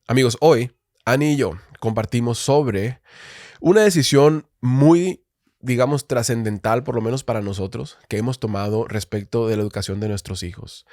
Amigos, hoy Ani y yo compartimos sobre una decisión muy, digamos, trascendental, por lo menos para nosotros, que hemos tomado respecto de la educación de nuestros hijos.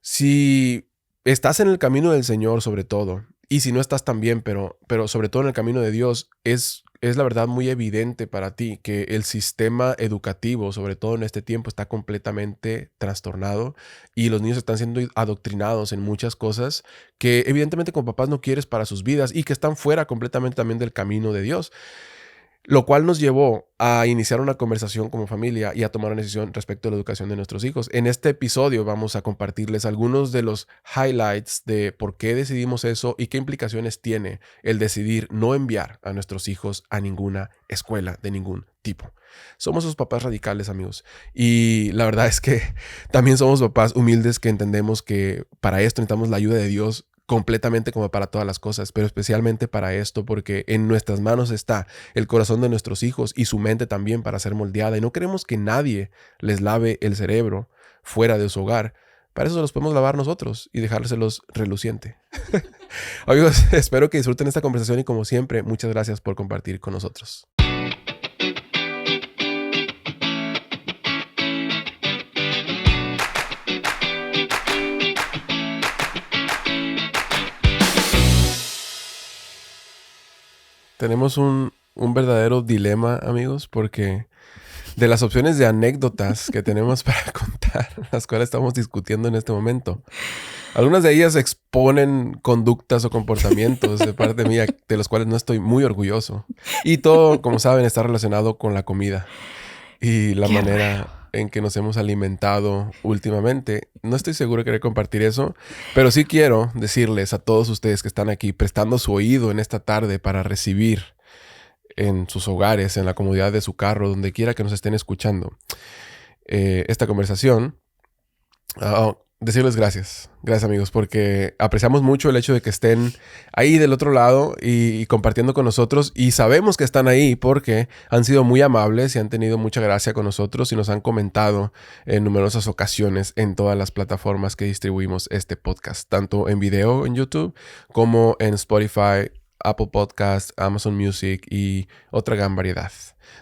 Si estás en el camino del Señor, sobre todo, y si no estás también, pero sobre todo en el camino de Dios, es la verdad muy evidente para ti que el sistema educativo, sobre todo en este tiempo, está completamente trastornado y los niños están siendo adoctrinados en muchas cosas que evidentemente como papás no quieres para sus vidas y que están fuera completamente también del camino de Dios. Lo cual nos llevó a iniciar una conversación como familia y a tomar una decisión respecto a la educación de nuestros hijos. En este episodio vamos a compartirles algunos de los highlights de por qué decidimos eso y qué implicaciones tiene el decidir no enviar a nuestros hijos a ninguna escuela de ningún tipo. Somos esos papás radicales, amigos. Y la verdad es que también somos papás humildes que entendemos que para esto necesitamos la ayuda de Dios completamente como para todas las cosas, pero especialmente para esto, porque en nuestras manos está el corazón de nuestros hijos y su mente también para ser moldeada. Y no queremos que nadie les lave el cerebro fuera de su hogar. Para eso se los podemos lavar nosotros y dejárselos reluciente. Amigos, espero que disfruten esta conversación y como siempre, muchas gracias por compartir con nosotros. Tenemos un verdadero dilema, amigos, porque de las opciones de anécdotas que tenemos para contar, las cuales estamos discutiendo en este momento, algunas de ellas exponen conductas o comportamientos de parte mía de los cuales no estoy muy orgulloso. Y todo, como saben, está relacionado con la comida y la Qué manera raro. en que nos hemos alimentado últimamente. No estoy seguro de querer compartir eso, pero sí quiero decirles a todos ustedes que están aquí prestando su oído en esta tarde para recibir en sus hogares, en la comodidad de su carro, donde quiera que nos estén escuchando esta conversación. Decirles gracias. Gracias, amigos, porque apreciamos mucho el hecho de que estén ahí del otro lado y compartiendo con nosotros. Y sabemos que están ahí porque han sido muy amables y han tenido mucha gracia con nosotros y nos han comentado en numerosas ocasiones en todas las plataformas que distribuimos este podcast, tanto en video en YouTube como en Spotify, Apple Podcasts, Amazon Music y otra gran variedad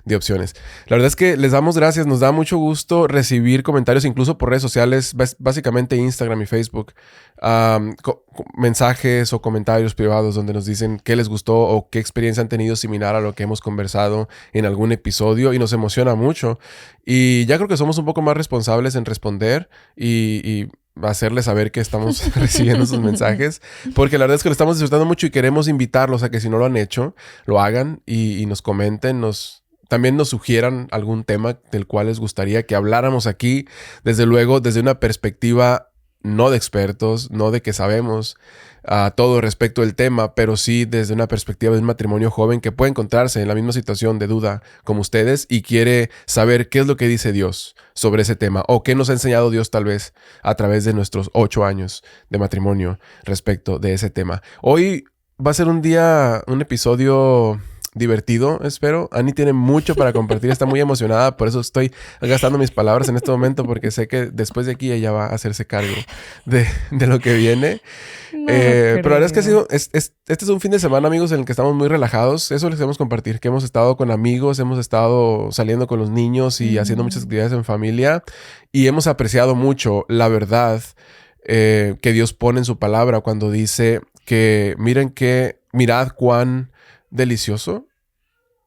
de opciones. La verdad es que les damos gracias, nos da mucho gusto recibir comentarios incluso por redes sociales, básicamente Instagram y Facebook, mensajes o comentarios privados donde nos dicen qué les gustó o qué experiencia han tenido similar a lo que hemos conversado en algún episodio y nos emociona mucho. Y ya creo que somos un poco más responsables en responder y hacerles saber que estamos recibiendo sus mensajes, porque la verdad es que lo estamos disfrutando mucho y queremos invitarlos a que si no lo han hecho, lo hagan y nos comenten, también nos sugieran algún tema del cual les gustaría que habláramos aquí, desde luego desde una perspectiva no de expertos, no de que sabemos todo respecto del tema, pero sí desde una perspectiva de un matrimonio joven que puede encontrarse en la misma situación de duda como ustedes y quiere saber qué es lo que dice Dios sobre ese tema o qué nos ha enseñado Dios tal vez a través de nuestros 8 años de matrimonio respecto de ese tema. Hoy va a ser un episodio divertido, espero. Ani tiene mucho para compartir, está muy emocionada, por eso estoy gastando mis palabras en este momento, porque sé que después de aquí ella va a hacerse cargo de lo que viene. No Pero la verdad es que creo. este es un fin de semana, amigos, en el que estamos muy relajados. Eso les queremos compartir, que hemos estado con amigos, hemos estado saliendo con los niños y haciendo muchas Ujú. actividades en familia y hemos apreciado mucho la verdad que Dios pone en su palabra cuando dice que mirad cuán delicioso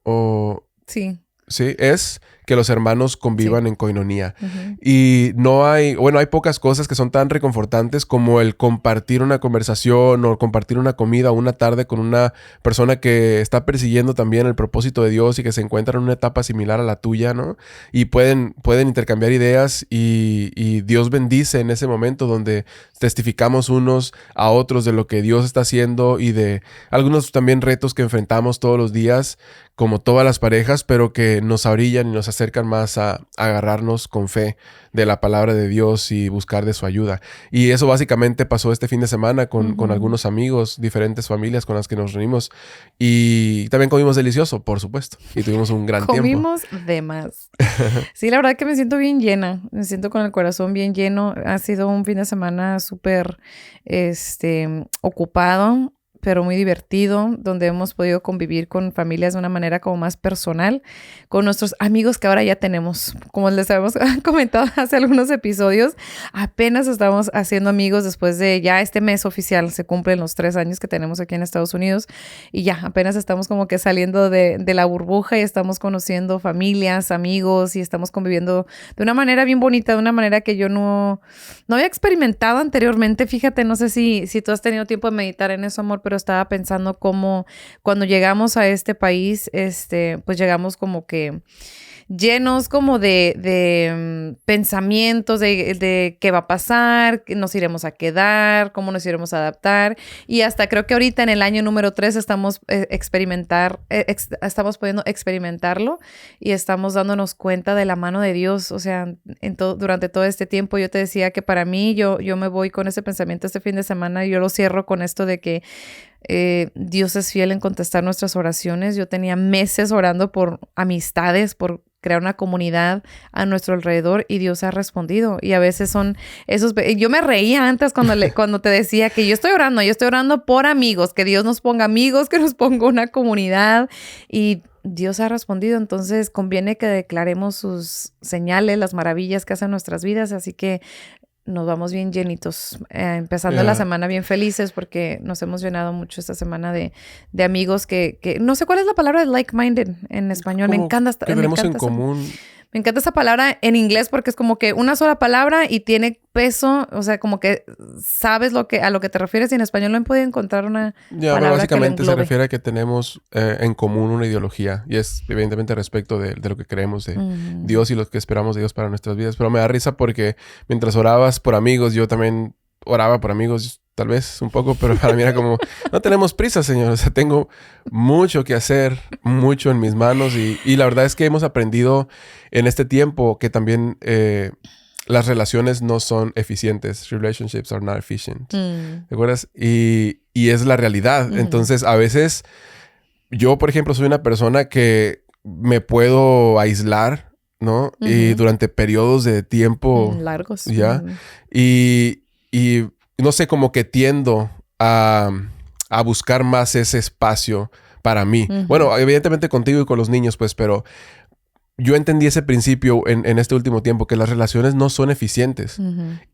o Sí, sí, es que los hermanos sí. convivan en coinonía. Ujú. Y hay pocas cosas que son tan reconfortantes como el compartir una conversación o compartir una comida o una tarde con una persona que está persiguiendo también el propósito de Dios y que se encuentra en una etapa similar a la tuya, ¿no? Y pueden intercambiar ideas y Dios bendice en ese momento donde testificamos unos a otros de lo que Dios está haciendo y de algunos también retos que enfrentamos todos los días, como todas las parejas, pero que nos orillan y nos acercan más a agarrarnos con fe de la palabra de Dios y buscar de su ayuda. Y eso básicamente pasó este fin de semana con Ujú. algunos amigos, diferentes familias con las que nos reunimos. Y también comimos delicioso, por supuesto. Y tuvimos un gran tiempo. Comimos de más. Sí, la verdad que me siento bien llena. Me siento con el corazón bien lleno. Ha sido un fin de semana súper, ocupado, pero muy divertido, donde hemos podido convivir con familias de una manera como más personal, con nuestros amigos que ahora ya tenemos. Como les habíamos comentado hace algunos episodios, apenas estamos haciendo amigos después de ya este mes oficial, se cumplen los 3 años que tenemos aquí en Estados Unidos y ya apenas estamos como que saliendo de la burbuja y estamos conociendo familias, amigos y estamos conviviendo de una manera bien bonita, de una manera que yo no había experimentado anteriormente. Fíjate, no sé si tú has tenido tiempo de meditar en eso, amor, pero estaba pensando cómo cuando llegamos a este país, pues llegamos como que llenos como de pensamientos de qué va a pasar, que nos iremos a quedar, cómo nos iremos a adaptar. Y hasta creo que ahorita en el año número 3 estamos estamos pudiendo experimentarlo y estamos dándonos cuenta de la mano de Dios. O sea, durante todo este tiempo yo te decía que para mí yo me voy con ese pensamiento este fin de semana y yo lo cierro con esto de que Dios es fiel en contestar nuestras oraciones. Yo tenía meses orando por amistades, por crear una comunidad a nuestro alrededor y Dios ha respondido. Y a veces son esos... Yo me reía antes cuando te decía que yo estoy orando por amigos, que Dios nos ponga amigos, que nos ponga una comunidad y Dios ha respondido. Entonces conviene que declaremos sus señales, las maravillas que hacen nuestras vidas. Así que nos vamos bien llenitos, empezando la semana bien felices porque nos hemos llenado mucho esta semana de amigos que no sé cuál es la palabra de like-minded en español. Me encanta. Que tenemos en común. Me encanta esa palabra en inglés porque es como que una sola palabra y tiene peso, o sea, como que sabes a lo que te refieres y en español no he podido encontrar una palabra básicamente que se refiere a que tenemos en común una ideología y es evidentemente respecto de lo que creemos de Dios y lo que esperamos de Dios para nuestras vidas. Pero me da risa porque mientras orabas por amigos, yo también oraba por amigos, tal vez un poco, pero para mí era como, no tenemos prisa, Señor. O sea, tengo mucho que hacer, mucho en mis manos y la verdad es que hemos aprendido en este tiempo que también las relaciones no son eficientes. Relationships are not efficient. ¿Te acuerdas? Y es la realidad. Entonces, a veces, yo, por ejemplo, soy una persona que me puedo aislar, ¿no? Y durante periodos de tiempo... largos. ¿Ya? Y no sé, como que tiendo a buscar más ese espacio para mí. Bueno, evidentemente contigo y con los niños, pues, pero yo entendí ese principio en este último tiempo, que las relaciones no son eficientes.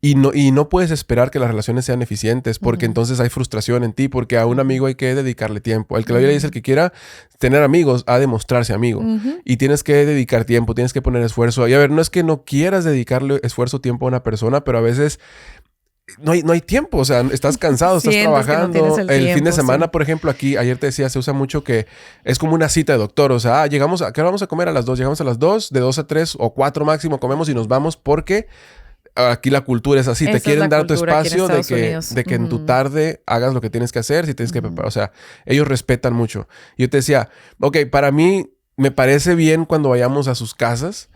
Y no puedes esperar que las relaciones sean eficientes porque entonces hay frustración en ti, porque a un amigo hay que dedicarle tiempo. El que la Biblia dice, el que quiera tener amigos, ha de mostrarse amigo. Y tienes que dedicar tiempo, tienes que poner esfuerzo. Y a ver, no es que no quieras dedicarle esfuerzo, tiempo a una persona, pero a veces... No hay tiempo, o sea, estás cansado, estás trabajando. El fin de semana, por ejemplo, aquí, ayer te decía, se usa mucho que es como una cita de doctor. O sea, ¿qué vamos a comer a las 2? Llegamos a las 2, de 2 a 3 o 4 máximo comemos y nos vamos porque aquí la cultura es así. Te quieren dar tu espacio de que en tu tarde hagas lo que tienes que hacer, si tienes que preparar. O sea, ellos respetan mucho. Yo te decía, ok, para mí me parece bien cuando vayamos a sus casas,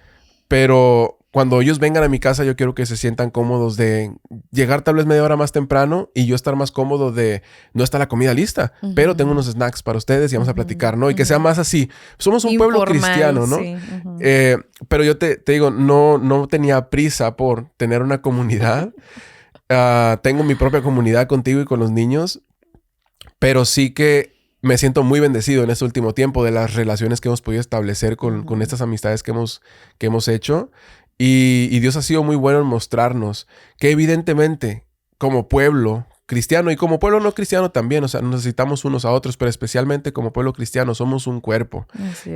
pero... Cuando ellos vengan a mi casa, yo quiero que se sientan cómodos de llegar tal vez media hora más temprano y yo estar más cómodo de no está la comida lista, pero tengo unos snacks para ustedes y vamos a platicar, ¿no? Y que sea más así. Somos un pueblo cristiano, ¿no? Sí. Pero yo te digo, no tenía prisa por tener una comunidad. Tengo mi propia comunidad contigo y con los niños, pero sí que me siento muy bendecido en este último tiempo de las relaciones que hemos podido establecer con estas amistades que hemos hecho. Y Dios ha sido muy bueno en mostrarnos que evidentemente como pueblo cristiano y como pueblo no cristiano también, o sea, necesitamos unos a otros, pero especialmente como pueblo cristiano somos un cuerpo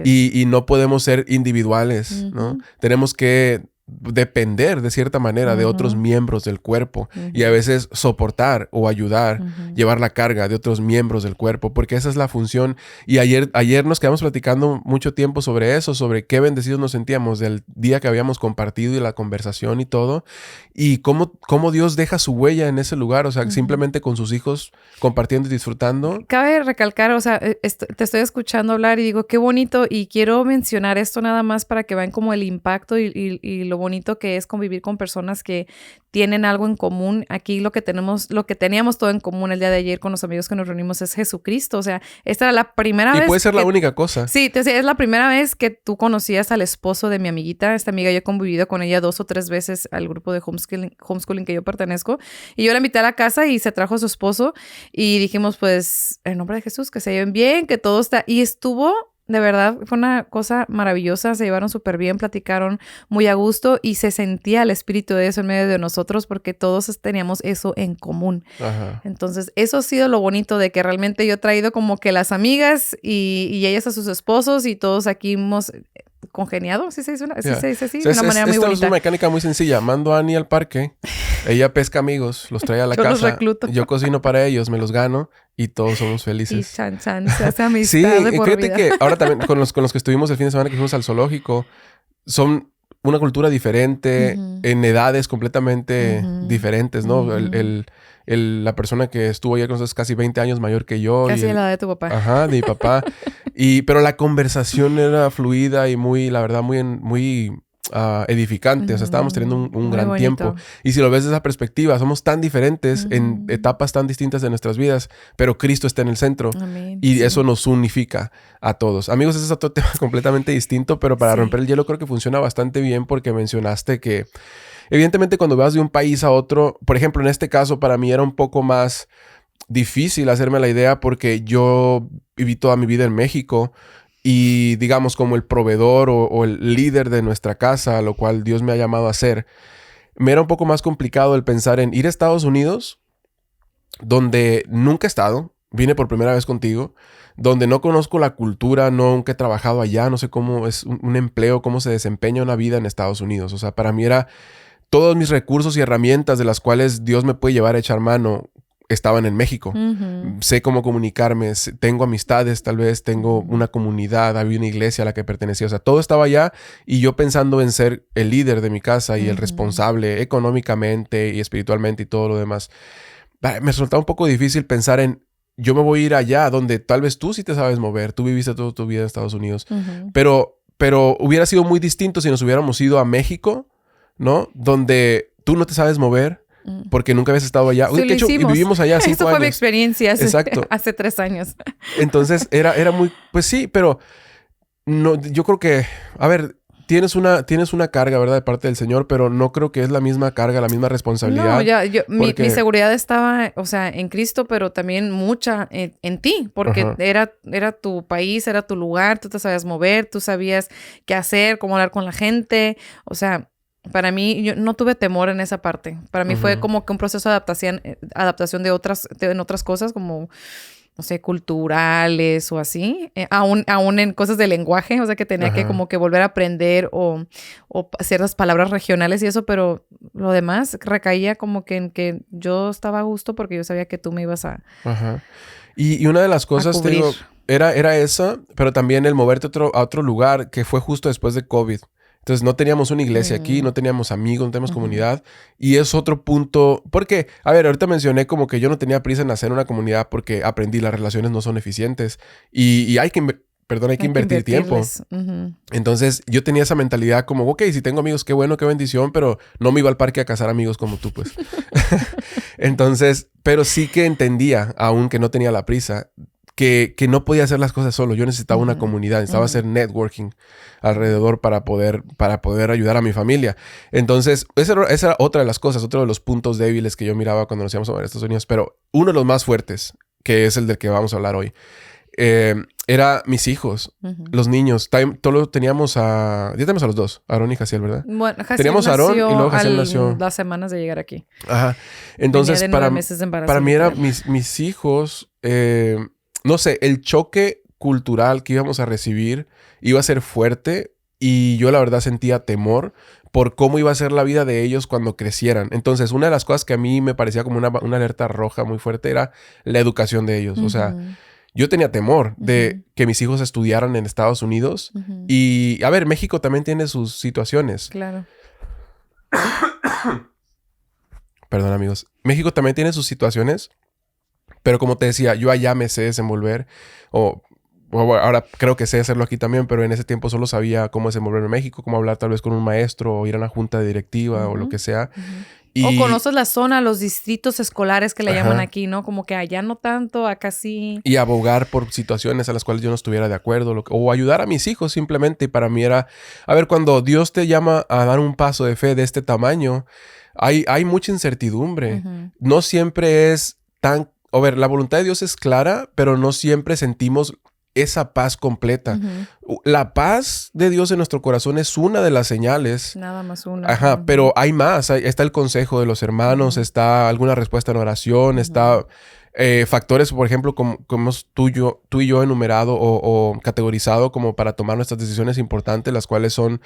y no podemos ser individuales, ¿no? Tenemos que depender de cierta manera de otros miembros del cuerpo y a veces soportar o ayudar, llevar la carga de otros miembros del cuerpo, porque esa es la función. Y ayer nos quedamos platicando mucho tiempo sobre eso, sobre qué bendecidos nos sentíamos del día que habíamos compartido y la conversación y todo, y cómo Dios deja su huella en ese lugar, o sea, simplemente con sus hijos compartiendo y disfrutando. Cabe recalcar, o sea, te estoy escuchando hablar y digo, qué bonito, y quiero mencionar esto nada más para que vean como el impacto y lo bonito que es convivir con personas que tienen algo en común. Aquí lo que teníamos todo en común el día de ayer con los amigos que nos reunimos es Jesucristo. O sea, esta era la primera vez. Y puede ser la única cosa. Sí, es la primera vez que tú conocías al esposo de mi amiguita. Esta amiga yo he convivido con ella 2 o 3 veces al grupo de homeschooling que yo pertenezco. Y yo la invité a la casa y se trajo a su esposo. Y dijimos, pues, en nombre de Jesús, que se lleven bien, que todo está... Y estuvo... De verdad, fue una cosa maravillosa, se llevaron súper bien, platicaron muy a gusto y se sentía el espíritu de eso en medio de nosotros porque todos teníamos eso en común. Ajá. Entonces, eso ha sido lo bonito de que realmente yo he traído como que las amigas y ellas a sus esposos y todos aquí hemos congeniado, ¿sí se dice así? De una manera muy bonita. Es una mecánica muy sencilla. Mando a Annie al parque, ella pesca amigos, los trae a la yo casa. Los recluto. Yo cocino para ellos, me los gano y todos somos felices. Y se hace amistad sí, de por fíjate vida. que ahora también con los que estuvimos el fin de semana que fuimos al zoológico, son una cultura diferente, en edades completamente diferentes, ¿no? La persona que estuvo allá con nosotros es casi 20 años mayor que yo. Casi la edad de tu papá. Ajá, de mi papá. Pero la conversación era fluida y muy, la verdad, muy edificante. O sea, estábamos teniendo un gran tiempo. Y si lo ves desde esa perspectiva, somos tan diferentes en etapas tan distintas de nuestras vidas, pero Cristo está en el centro. Amén. Y eso nos unifica a todos. Amigos, ese es otro tema completamente distinto, pero para romper el hielo creo que funciona bastante bien porque mencionaste que evidentemente cuando vas de un país a otro, por ejemplo, en este caso para mí era un poco más difícil hacerme la idea porque yo viví toda mi vida en México y digamos como el proveedor o el líder de nuestra casa, lo cual Dios me ha llamado a ser, me era un poco más complicado el pensar en ir a Estados Unidos, donde nunca he estado, vine por primera vez contigo, donde no conozco la cultura, nunca he trabajado allá, no sé cómo es un empleo, cómo se desempeña una vida en Estados Unidos. O sea, para mí era todos mis recursos y herramientas de las cuales Dios me puede llevar a echar mano estaban en México. Sé cómo comunicarme, tengo amistades, tal vez tengo una comunidad, había una iglesia a la que pertenecía. O sea, todo estaba allá y yo pensando en ser el líder de mi casa y el responsable económicamente y espiritualmente y todo lo demás. Me resultaba un poco difícil pensar en yo me voy a ir allá donde tal vez tú sí te sabes mover. Tú viviste toda tu vida en Estados Unidos. Pero hubiera sido muy distinto si nos hubiéramos ido a México, ¿no? Donde tú no te sabes mover porque nunca habías estado allá. Sí, de hecho, vivimos allá 5 años. Eso fue mi experiencia Exacto. hace 3 años. Entonces, era muy... Pues sí, pero no, yo creo que... A ver, tienes una carga, ¿verdad? De parte del Señor, pero no creo que es la misma carga, la misma responsabilidad. No, mi seguridad estaba, o sea, en Cristo, pero también mucha en ti, porque era tu país, era tu lugar, tú te sabías mover, tú sabías qué hacer, cómo hablar con la gente, o sea... Para mí, yo no tuve temor en esa parte. Para mí fue como que un proceso de adaptación en otras cosas, como, no sé, culturales o así. Aún en cosas de lenguaje, o sea, que tenía que como que volver a aprender o ciertas palabras regionales y eso, pero lo demás recaía como que en que yo estaba a gusto porque yo sabía que tú me ibas a... Y una de las cosas, te digo, era esa, pero también el moverte a otro lugar que fue justo después de COVID. Entonces no teníamos una iglesia aquí, no teníamos amigos, no teníamos comunidad. Y es otro punto, porque, a ver, ahorita mencioné como que yo no tenía prisa en hacer una comunidad porque aprendí las relaciones no son eficientes. Y hay que invertir tiempo. Entonces yo tenía esa mentalidad como, ok, si tengo amigos, qué bueno, qué bendición, pero no me iba al parque a cazar amigos como tú, pues. Entonces, pero sí que entendía, aún que no tenía la prisa, que no podía hacer las cosas solo. Yo necesitaba una comunidad, necesitaba hacer networking alrededor para poder ayudar a mi familia. Entonces, esa era otra de las cosas, otro de los puntos débiles que yo miraba cuando nos íbamos a Estados Unidos. Pero uno de los más fuertes, que es el del que vamos a hablar hoy, era mis hijos, los niños. Todos teníamos ya tenemos a los dos, Aarón y Jaciel, ¿verdad? Bueno, Jaciel teníamos a Aarón y luego Jaciel nació las semanas de llegar aquí. Ajá. Entonces, Venía de 9 meses de embarazo, para mí era mis hijos... no sé, el choque cultural que íbamos a recibir iba a ser fuerte y yo la verdad sentía temor por cómo iba a ser la vida de ellos cuando crecieran. Entonces, una de las cosas que a mí me parecía como una alerta roja muy fuerte era la educación de ellos. O sea, yo tenía temor de que mis hijos estudiaran en Estados Unidos y, a ver, México también tiene sus situaciones. Claro. Perdón, amigos. México también tiene sus situaciones. Pero como te decía, yo allá me sé desenvolver o ahora creo que sé hacerlo aquí también, pero en ese tiempo solo sabía cómo desenvolverme en México, cómo hablar tal vez con un maestro o ir a una junta directiva o lo que sea. O conoces la zona, los distritos escolares que le llaman aquí, ¿no? Como que allá no tanto, acá sí. Y abogar por situaciones a las cuales yo no estuviera de acuerdo. O ayudar a mis hijos simplemente. Y para mí era... A ver, cuando Dios te llama a dar un paso de fe de este tamaño, hay mucha incertidumbre. No siempre es tan... A ver, la voluntad de Dios es clara, pero no siempre sentimos esa paz completa. La paz de Dios en nuestro corazón es una de las señales. Nada más una. Ajá, pero hay más. Está el consejo de los hermanos, está alguna respuesta en oración, está factores, por ejemplo, como tú y yo enumerado o categorizado como para tomar nuestras decisiones importantes, las cuales son...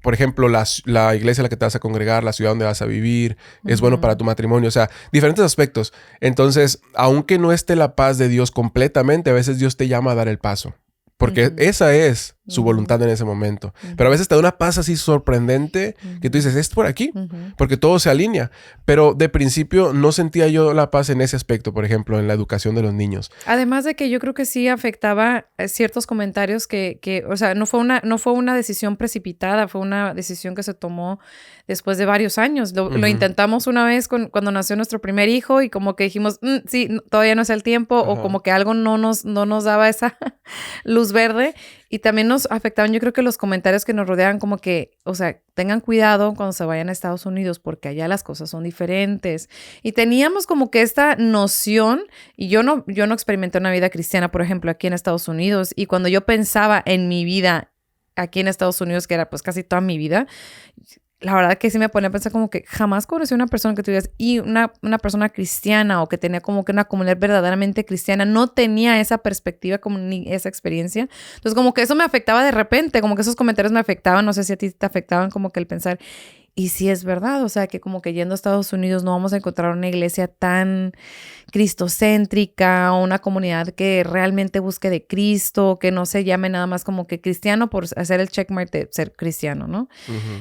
por ejemplo, la iglesia a la que te vas a congregar, la ciudad donde vas a vivir, es bueno para tu matrimonio, o sea, diferentes aspectos. Entonces, aunque no esté la paz de Dios completamente, a veces Dios te llama a dar el paso. Porque esa es su voluntad en ese momento. Pero a veces te da una paz así sorprendente que tú dices, es por aquí, porque todo se alinea. Pero de principio no sentía yo la paz en ese aspecto, por ejemplo, en la educación de los niños. Además de que yo creo que sí afectaba ciertos comentarios o sea, no fue una decisión precipitada, fue una decisión que se tomó después de varios años. Lo intentamos una vez cuando nació nuestro primer hijo y como que dijimos, sí, todavía no es el tiempo, o como que algo no nos daba esa luz verde. Y también nos afectaban, yo creo que los comentarios que nos rodeaban, como que, o sea, tengan cuidado cuando se vayan a Estados Unidos porque allá las cosas son diferentes. Y teníamos como que esta noción, y yo no experimenté una vida cristiana, por ejemplo, aquí en Estados Unidos. Y cuando yo pensaba en mi vida aquí en Estados Unidos, que era pues casi toda mi vida, la verdad que sí me ponía a pensar como que jamás conocí a una persona que tuvieras y una persona cristiana o que tenía como que una comunidad verdaderamente cristiana, no tenía esa perspectiva como ni esa experiencia. Entonces como que eso me afectaba de repente, como que esos comentarios me afectaban, no sé si a ti te afectaban como que el pensar, y sí es verdad, o sea que como que yendo a Estados Unidos no vamos a encontrar una iglesia tan cristocéntrica o una comunidad que realmente busque de Cristo, que no se llame nada más como que cristiano por hacer el checkmark de ser cristiano, ¿no?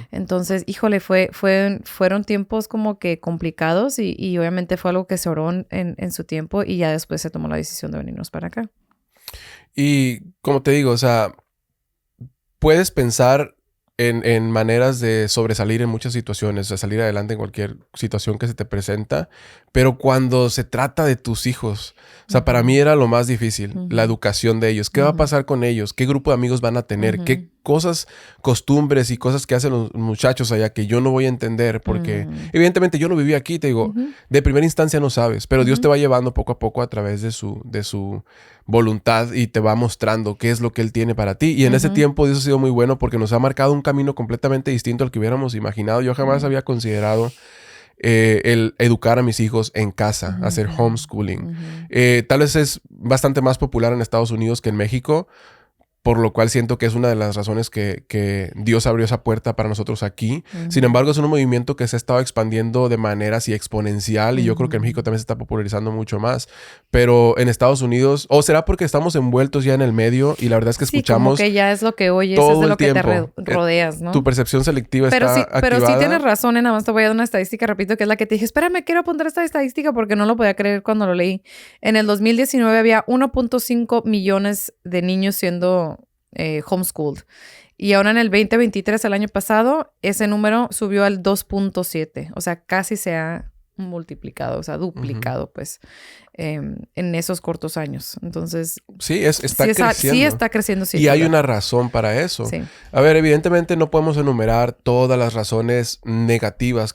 Entonces, híjole, fueron tiempos como que complicados y obviamente fue algo que se oró en su tiempo y ya después se tomó la decisión de venirnos para acá. Y como te digo, o sea, puedes pensar en maneras de sobresalir en muchas situaciones, de salir adelante en cualquier situación que se te presenta, pero cuando se trata de tus hijos, o sea, para mí era lo más difícil, la educación de ellos. ¿Qué va a pasar con ellos? ¿Qué grupo de amigos van a tener? ¿Qué cosas, costumbres y cosas que hacen los muchachos allá que yo no voy a entender? Porque evidentemente yo no viví aquí, te digo, de primera instancia no sabes, pero Dios te va llevando poco a poco a través de su voluntad y te va mostrando qué es lo que Él tiene para ti. Y en ese tiempo Dios ha sido muy bueno porque nos ha marcado un camino completamente distinto al que hubiéramos imaginado. Yo jamás había considerado el educar a mis hijos en casa, hacer homeschooling. Tal vez es bastante más popular en Estados Unidos que en México, por lo cual siento que es una de las razones que Dios abrió esa puerta para nosotros aquí. Sin embargo, es un movimiento que se ha estado expandiendo de manera así exponencial y yo creo que en México también se está popularizando mucho más. Pero en Estados Unidos, o será porque estamos envueltos ya en el medio y la verdad es que escuchamos... Sí, como que ya es lo que oyes, todo es de lo el que tiempo. te rodeas, ¿no? Tu percepción selectiva pero está sí, activada. Pero sí tienes razón, nada más te voy a dar una estadística, repito, que es la que te dije, espérame, quiero apuntar esta estadística porque no lo podía creer cuando lo leí. En el 2019 había 1.5 millones de niños siendo homeschooled. Y ahora en el 2023, el año pasado, ese número subió al 2.7. O sea, casi se ha multiplicado, o sea, duplicado, pues, en esos cortos años. Entonces... Sí, está creciendo. Sí está creciendo, sí. Y hay una razón para eso. Sí. A ver, evidentemente no podemos enumerar todas las razones negativas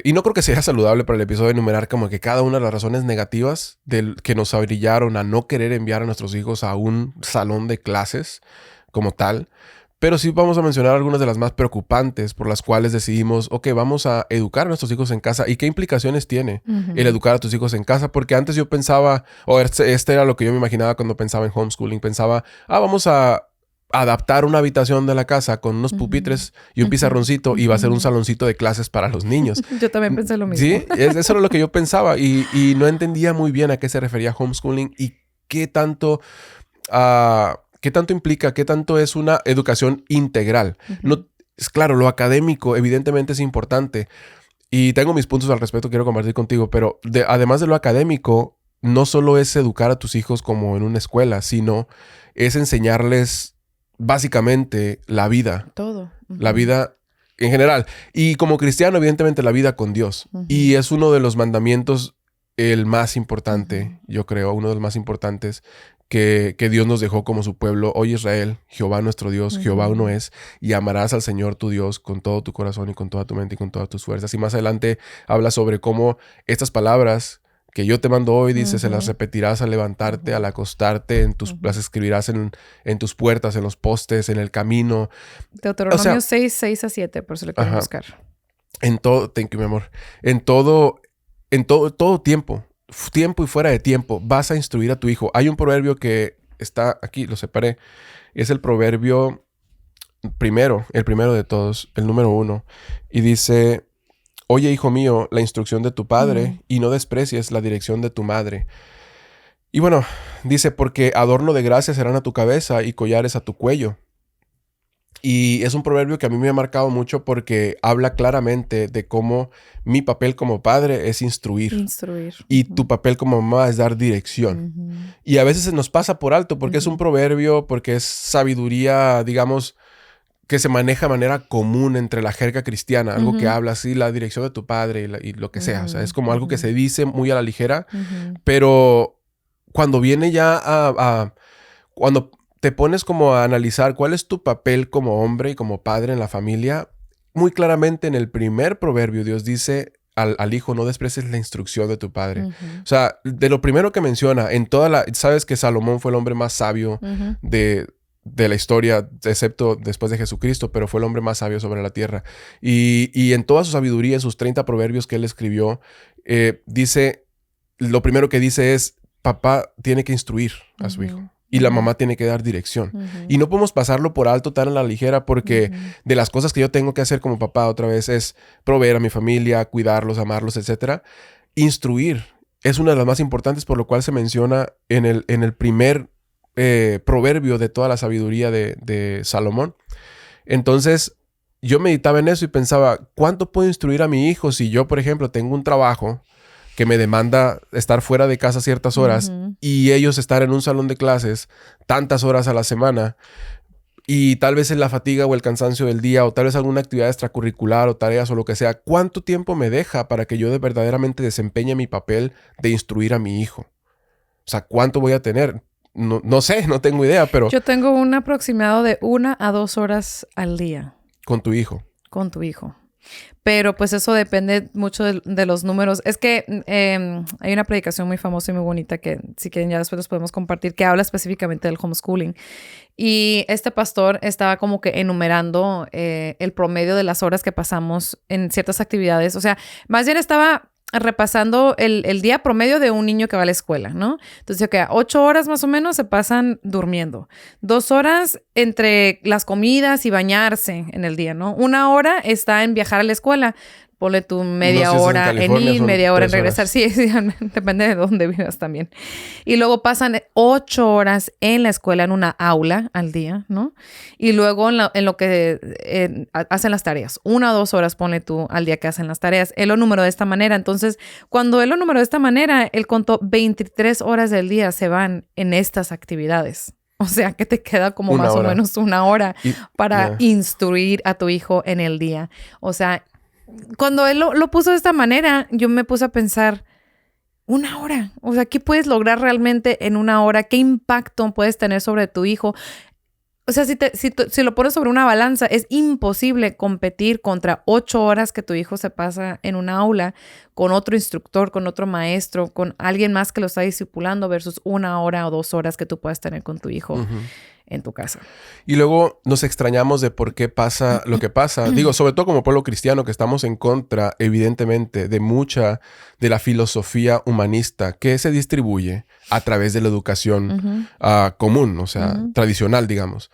y no creo que sea saludable para el episodio enumerar como que cada una de las razones negativas que nos abrillaron a no querer enviar a nuestros hijos a un salón de clases como tal. Pero sí vamos a mencionar algunas de las más preocupantes por las cuales decidimos, ok, vamos a educar a nuestros hijos en casa. ¿Y qué implicaciones tiene el educar a tus hijos en casa? Porque antes yo pensaba, este era lo que yo me imaginaba cuando pensaba en homeschooling. Pensaba, vamos a adaptar una habitación de la casa con unos pupitres y un pizarroncito y va a ser un saloncito de clases para los niños. Yo también pensé lo mismo. Sí, eso era lo que yo pensaba y no entendía muy bien a qué se refería homeschooling y qué tanto implica, qué tanto es una educación integral. No, es claro, lo académico evidentemente es importante y tengo mis puntos al respecto, quiero compartir contigo, pero además de lo académico, no solo es educar a tus hijos como en una escuela, sino es enseñarles básicamente la vida. Todo. La vida en general. Y como cristiano, evidentemente, la vida con Dios. Y es uno de los mandamientos, el más importante, yo creo, uno de los más importantes que Dios nos dejó como su pueblo. Oye, Israel, Jehová nuestro Dios, Jehová uno es, y amarás al Señor tu Dios con todo tu corazón y con toda tu mente y con todas tus fuerzas. Y más adelante habla sobre cómo estas palabras que yo te mando hoy, dice, se las repetirás al levantarte, al acostarte, las escribirás en tus puertas, en los postes, en el camino. Deuteronomio 6:6-7, por si lo quieren buscar. En todo, thank you, mi amor. En todo tiempo y fuera de tiempo, vas a instruir a tu hijo. Hay un proverbio que está aquí, lo separé. Es el proverbio el primero de todos, el número 1. Y dice: oye, hijo mío, la instrucción de tu padre y no desprecies la dirección de tu madre. Y bueno, dice, porque adorno de gracia serán a tu cabeza y collares a tu cuello. Y es un proverbio que a mí me ha marcado mucho porque habla claramente de cómo mi papel como padre es instruir. Y tu papel como mamá es dar dirección. Y a veces se nos pasa por alto porque es un proverbio, porque es sabiduría, digamos, que se maneja de manera común entre la jerga cristiana. Algo que habla así, la dirección de tu padre y lo que sea. O sea, es como algo que se dice muy a la ligera. Pero cuando viene ya cuando te pones como a analizar cuál es tu papel como hombre y como padre en la familia, muy claramente en el primer proverbio Dios dice al hijo: no desprecies la instrucción de tu padre. O sea, de lo primero que menciona, sabes que Salomón fue el hombre más sabio de la historia, excepto después de Jesucristo, pero fue el hombre más sabio sobre la tierra. Y en toda su sabiduría, en sus 30 proverbios que él escribió, lo primero que dice es: papá tiene que instruir a su hijo. Y la mamá tiene que dar dirección. Y no podemos pasarlo por alto tan a la ligera porque de las cosas que yo tengo que hacer como papá otra vez es proveer a mi familia, cuidarlos, amarlos, etc. Instruir es una de las más importantes, por lo cual se menciona en el primer proverbio de toda la sabiduría de Salomón. Entonces, yo meditaba en eso y pensaba, ¿cuánto puedo instruir a mi hijo si yo, por ejemplo, tengo un trabajo que me demanda estar fuera de casa ciertas horas y ellos estar en un salón de clases tantas horas a la semana, y tal vez en la fatiga o el cansancio del día o tal vez alguna actividad extracurricular o tareas o lo que sea, ¿cuánto tiempo me deja para que yo verdaderamente desempeñe mi papel de instruir a mi hijo? O sea, ¿cuánto voy a tener? No sé, no tengo idea, pero... Yo tengo un aproximado de 1 a 2 horas al día. ¿Con tu hijo? Con tu hijo. Pero pues eso depende mucho de los números. Es que hay una predicación muy famosa y muy bonita que si quieren ya después los podemos compartir, que habla específicamente del homeschooling. Y este pastor estaba como que enumerando el promedio de las horas que pasamos en ciertas actividades. O sea, más bien estaba repasando el día promedio de un niño que va a la escuela, ¿no? Entonces, 8 horas más o menos se pasan durmiendo. 2 horas entre las comidas y bañarse en el día, ¿no? 1 hora está en viajar a la escuela. Ponle tu media hora en ir, media hora en regresar. Sí, depende de dónde vivas también. Y luego pasan 8 horas en la escuela, en una aula al día, ¿no? Y luego en lo que hacen las tareas. 1 o 2 horas, ponle tú, al día que hacen las tareas. Él lo numeró de esta manera. Entonces, cuando él lo numeró de esta manera, él contó 23 horas del día se van en estas actividades. O sea, que te queda como más o menos 1 hora para instruir a tu hijo en el día. O sea, cuando él lo puso de esta manera, yo me puse a pensar, 1 hora. O sea, ¿qué puedes lograr realmente en 1 hora? ¿Qué impacto puedes tener sobre tu hijo? O sea, si lo pones sobre una balanza, es imposible competir contra 8 horas que tu hijo se pasa en una aula con otro instructor, con otro maestro, con alguien más que lo está discipulando versus 1 hora o 2 horas que tú puedas tener con tu hijo en tu casa. Y luego nos extrañamos de por qué pasa lo que pasa. Digo, sobre todo como pueblo cristiano, que estamos en contra, evidentemente, de mucha de la filosofía humanista que se distribuye a través de la educación común, o sea, tradicional, digamos.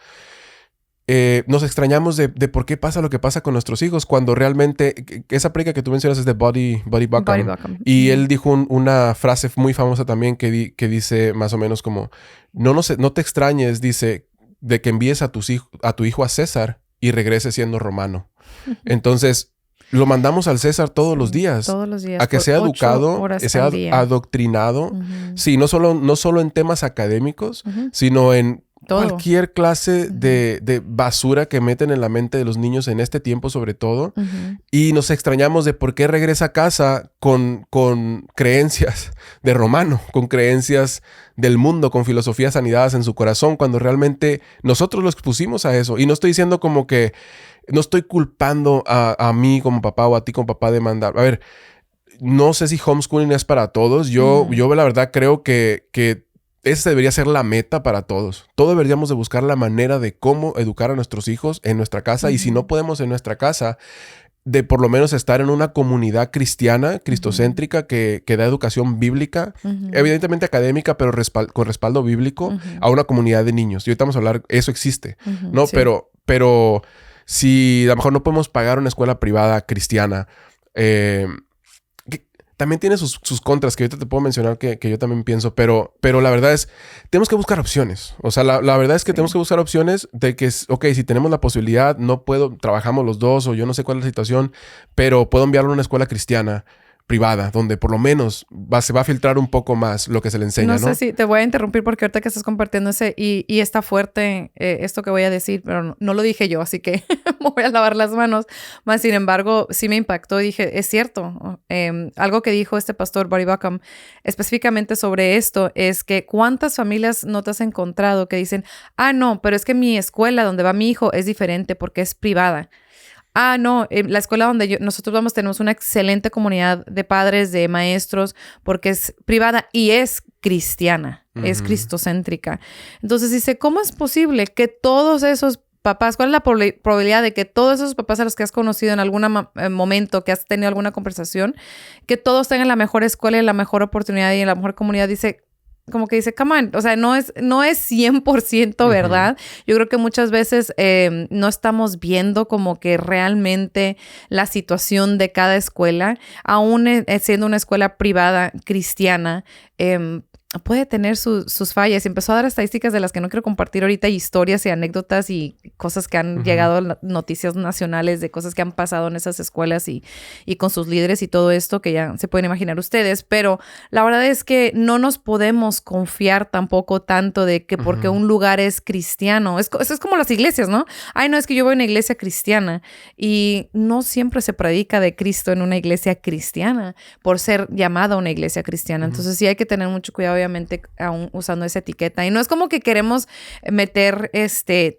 Nos extrañamos de por qué pasa lo que pasa con nuestros hijos cuando realmente... Esa prédica que tú mencionas es de Buddy Buckham. Y él dijo una frase muy famosa también que dice más o menos como... No te extrañes, dice, de que envíes a tu hijo a César y regrese siendo romano. Entonces, lo mandamos al César todos los días. Todos los días. A que sea educado, que sea adoctrinado. Sí, no solo en temas académicos, sino en todo. Cualquier clase de basura que meten en la mente de los niños en este tiempo sobre todo. Y nos extrañamos de por qué regresa a casa con creencias de romano, con creencias del mundo, con filosofías anidadas en su corazón, cuando realmente nosotros lo expusimos a eso. Y no estoy diciendo como que, no estoy culpando a mí como papá o a ti como papá de mandar. A ver, no sé si homeschooling es para todos. Yo la verdad creo que esa debería ser la meta para todos. Todos deberíamos de buscar la manera de cómo educar a nuestros hijos en nuestra casa. Y si no podemos en nuestra casa, de por lo menos estar en una comunidad cristiana, cristocéntrica, que da educación bíblica, evidentemente académica, pero con respaldo bíblico, a una comunidad de niños. Y ahorita vamos a hablar, eso existe, ¿no? Sí. Pero si a lo mejor no podemos pagar una escuela privada cristiana, también tiene sus contras que ahorita te puedo mencionar que yo también pienso, pero la verdad es, tenemos que buscar opciones. O sea, la verdad es que tenemos que buscar opciones de que, ok, si tenemos la posibilidad, trabajamos los dos o yo no sé cuál es la situación, pero puedo enviarlo a una escuela cristiana privada, donde por lo menos se va a filtrar un poco más lo que se le enseña, ¿no? No sé si te voy a interrumpir porque ahorita que estás compartiendo y está fuerte esto que voy a decir, pero no lo dije yo, así que me voy a lavar las manos. Más sin embargo, sí me impactó y dije, es cierto. Algo que dijo este pastor Barry Buckham específicamente sobre esto es que ¿cuántas familias no te has encontrado que dicen, no, pero es que mi escuela donde va mi hijo es diferente porque es privada? No, la escuela donde nosotros vamos tenemos una excelente comunidad de padres, de maestros, porque es privada y es cristiana, es cristocéntrica. Entonces dice, ¿cómo es posible que todos esos papás, cuál es la probabilidad de que todos esos papás a los que has conocido en algún momento, que has tenido alguna conversación, que todos tengan la mejor escuela y la mejor oportunidad y en la mejor comunidad? Dice, como que dice, come on, o sea, no es 100% verdad. Yo creo que muchas veces no estamos viendo como que realmente la situación de cada escuela, aún siendo una escuela privada cristiana, puede tener sus fallas. Y empezó a dar estadísticas de las que no quiero compartir ahorita, historias y anécdotas y cosas que han llegado, noticias nacionales de cosas que han pasado en esas escuelas y con sus líderes y todo esto que ya se pueden imaginar ustedes. Pero la verdad es que no nos podemos confiar tampoco tanto de que porque un lugar es cristiano. Es como las iglesias, ¿no? No, es que yo voy a una iglesia cristiana y no siempre se predica de Cristo en una iglesia cristiana por ser llamada una iglesia cristiana. Entonces sí hay que tener mucho cuidado, obviamente, aún usando esa etiqueta. Y no es como que queremos meter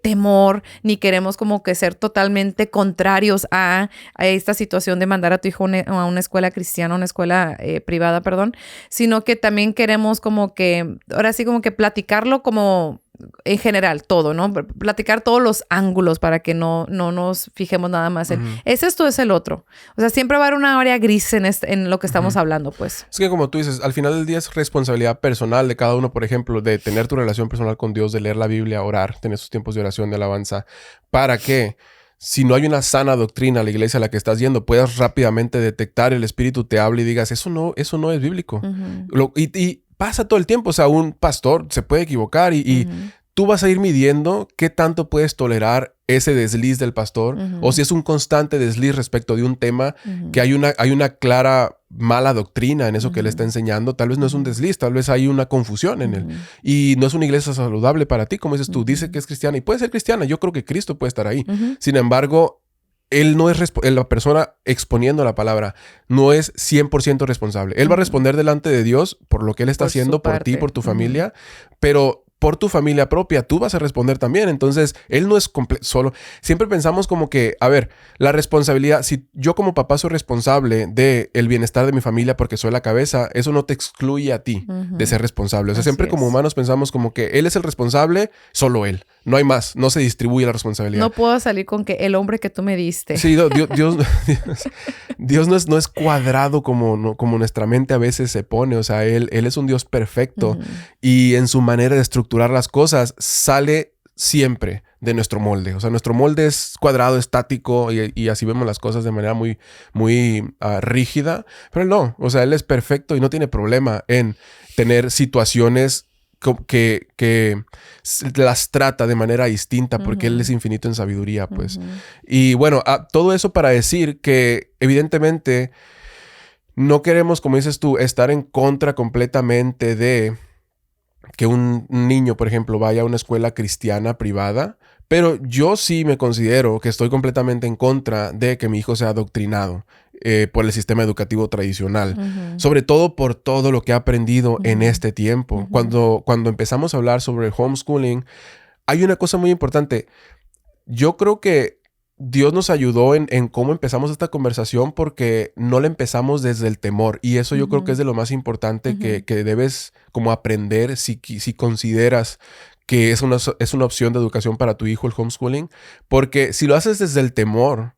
temor, ni queremos como que ser totalmente contrarios a esta situación de mandar a tu hijo a una escuela cristiana, una escuela privada, perdón, sino que también queremos como que, ahora sí como que platicarlo como en general, todo, ¿no? Platicar todos los ángulos para que no nos fijemos nada más en es esto, es el otro. O sea, siempre va a haber una área gris en lo que estamos hablando, pues. Es que como tú dices, al final del día es responsabilidad personal de cada uno, por ejemplo, de tener tu relación personal con Dios, de leer la Biblia, orar, tener sus tiempos de oración, de alabanza, para que si no hay una sana doctrina a la iglesia a la que estás yendo, puedas rápidamente detectar, el Espíritu te hable y digas, eso no es bíblico. Y pasa todo el tiempo. O sea, un pastor se puede equivocar y tú vas a ir midiendo qué tanto puedes tolerar ese desliz del pastor o si es un constante desliz respecto de un tema que hay una clara mala doctrina en eso que él está enseñando. Tal vez no es un desliz, tal vez hay una confusión en él. Y no es una iglesia saludable para ti, como dices tú. Dice que es cristiana y puede ser cristiana. Yo creo que Cristo puede estar ahí. Sin embargo, él no es la persona exponiendo la palabra, no es 100% responsable. Él va a responder delante de Dios por lo que él está haciendo por ti, por tu familia, pero por tu familia propia, tú vas a responder también. Entonces, él no es solo. Siempre pensamos como que, a ver, la responsabilidad, si yo como papá soy responsable del bienestar de mi familia porque soy la cabeza, eso no te excluye a ti de ser responsable. O sea, siempre como humanos pensamos como que él es el responsable, solo él. No hay más, no se distribuye la responsabilidad. No puedo salir con que el hombre que tú me diste. Sí, Dios no es cuadrado como nuestra mente a veces se pone. O sea, Él es un Dios perfecto y en su manera de estructurar las cosas sale siempre de nuestro molde. O sea, nuestro molde es cuadrado, estático y así vemos las cosas de manera muy, muy rígida. Pero Él no. O sea, Él es perfecto y no tiene problema en tener situaciones que las trata de manera distinta porque Él es infinito en sabiduría, pues. Y bueno, todo eso para decir que evidentemente no queremos, como dices tú, estar en contra completamente de que un niño, por ejemplo, vaya a una escuela cristiana privada, pero yo sí me considero que estoy completamente en contra de que mi hijo sea adoctrinado por el sistema educativo tradicional, sobre todo por todo lo que ha aprendido en este tiempo. Cuando empezamos a hablar sobre el homeschooling, hay una cosa muy importante. Yo creo que Dios nos ayudó en cómo empezamos esta conversación porque no la empezamos desde el temor. Y eso yo creo que es de lo más importante que debes como aprender si consideras que es una opción de educación para tu hijo el homeschooling. Porque si lo haces desde el temor,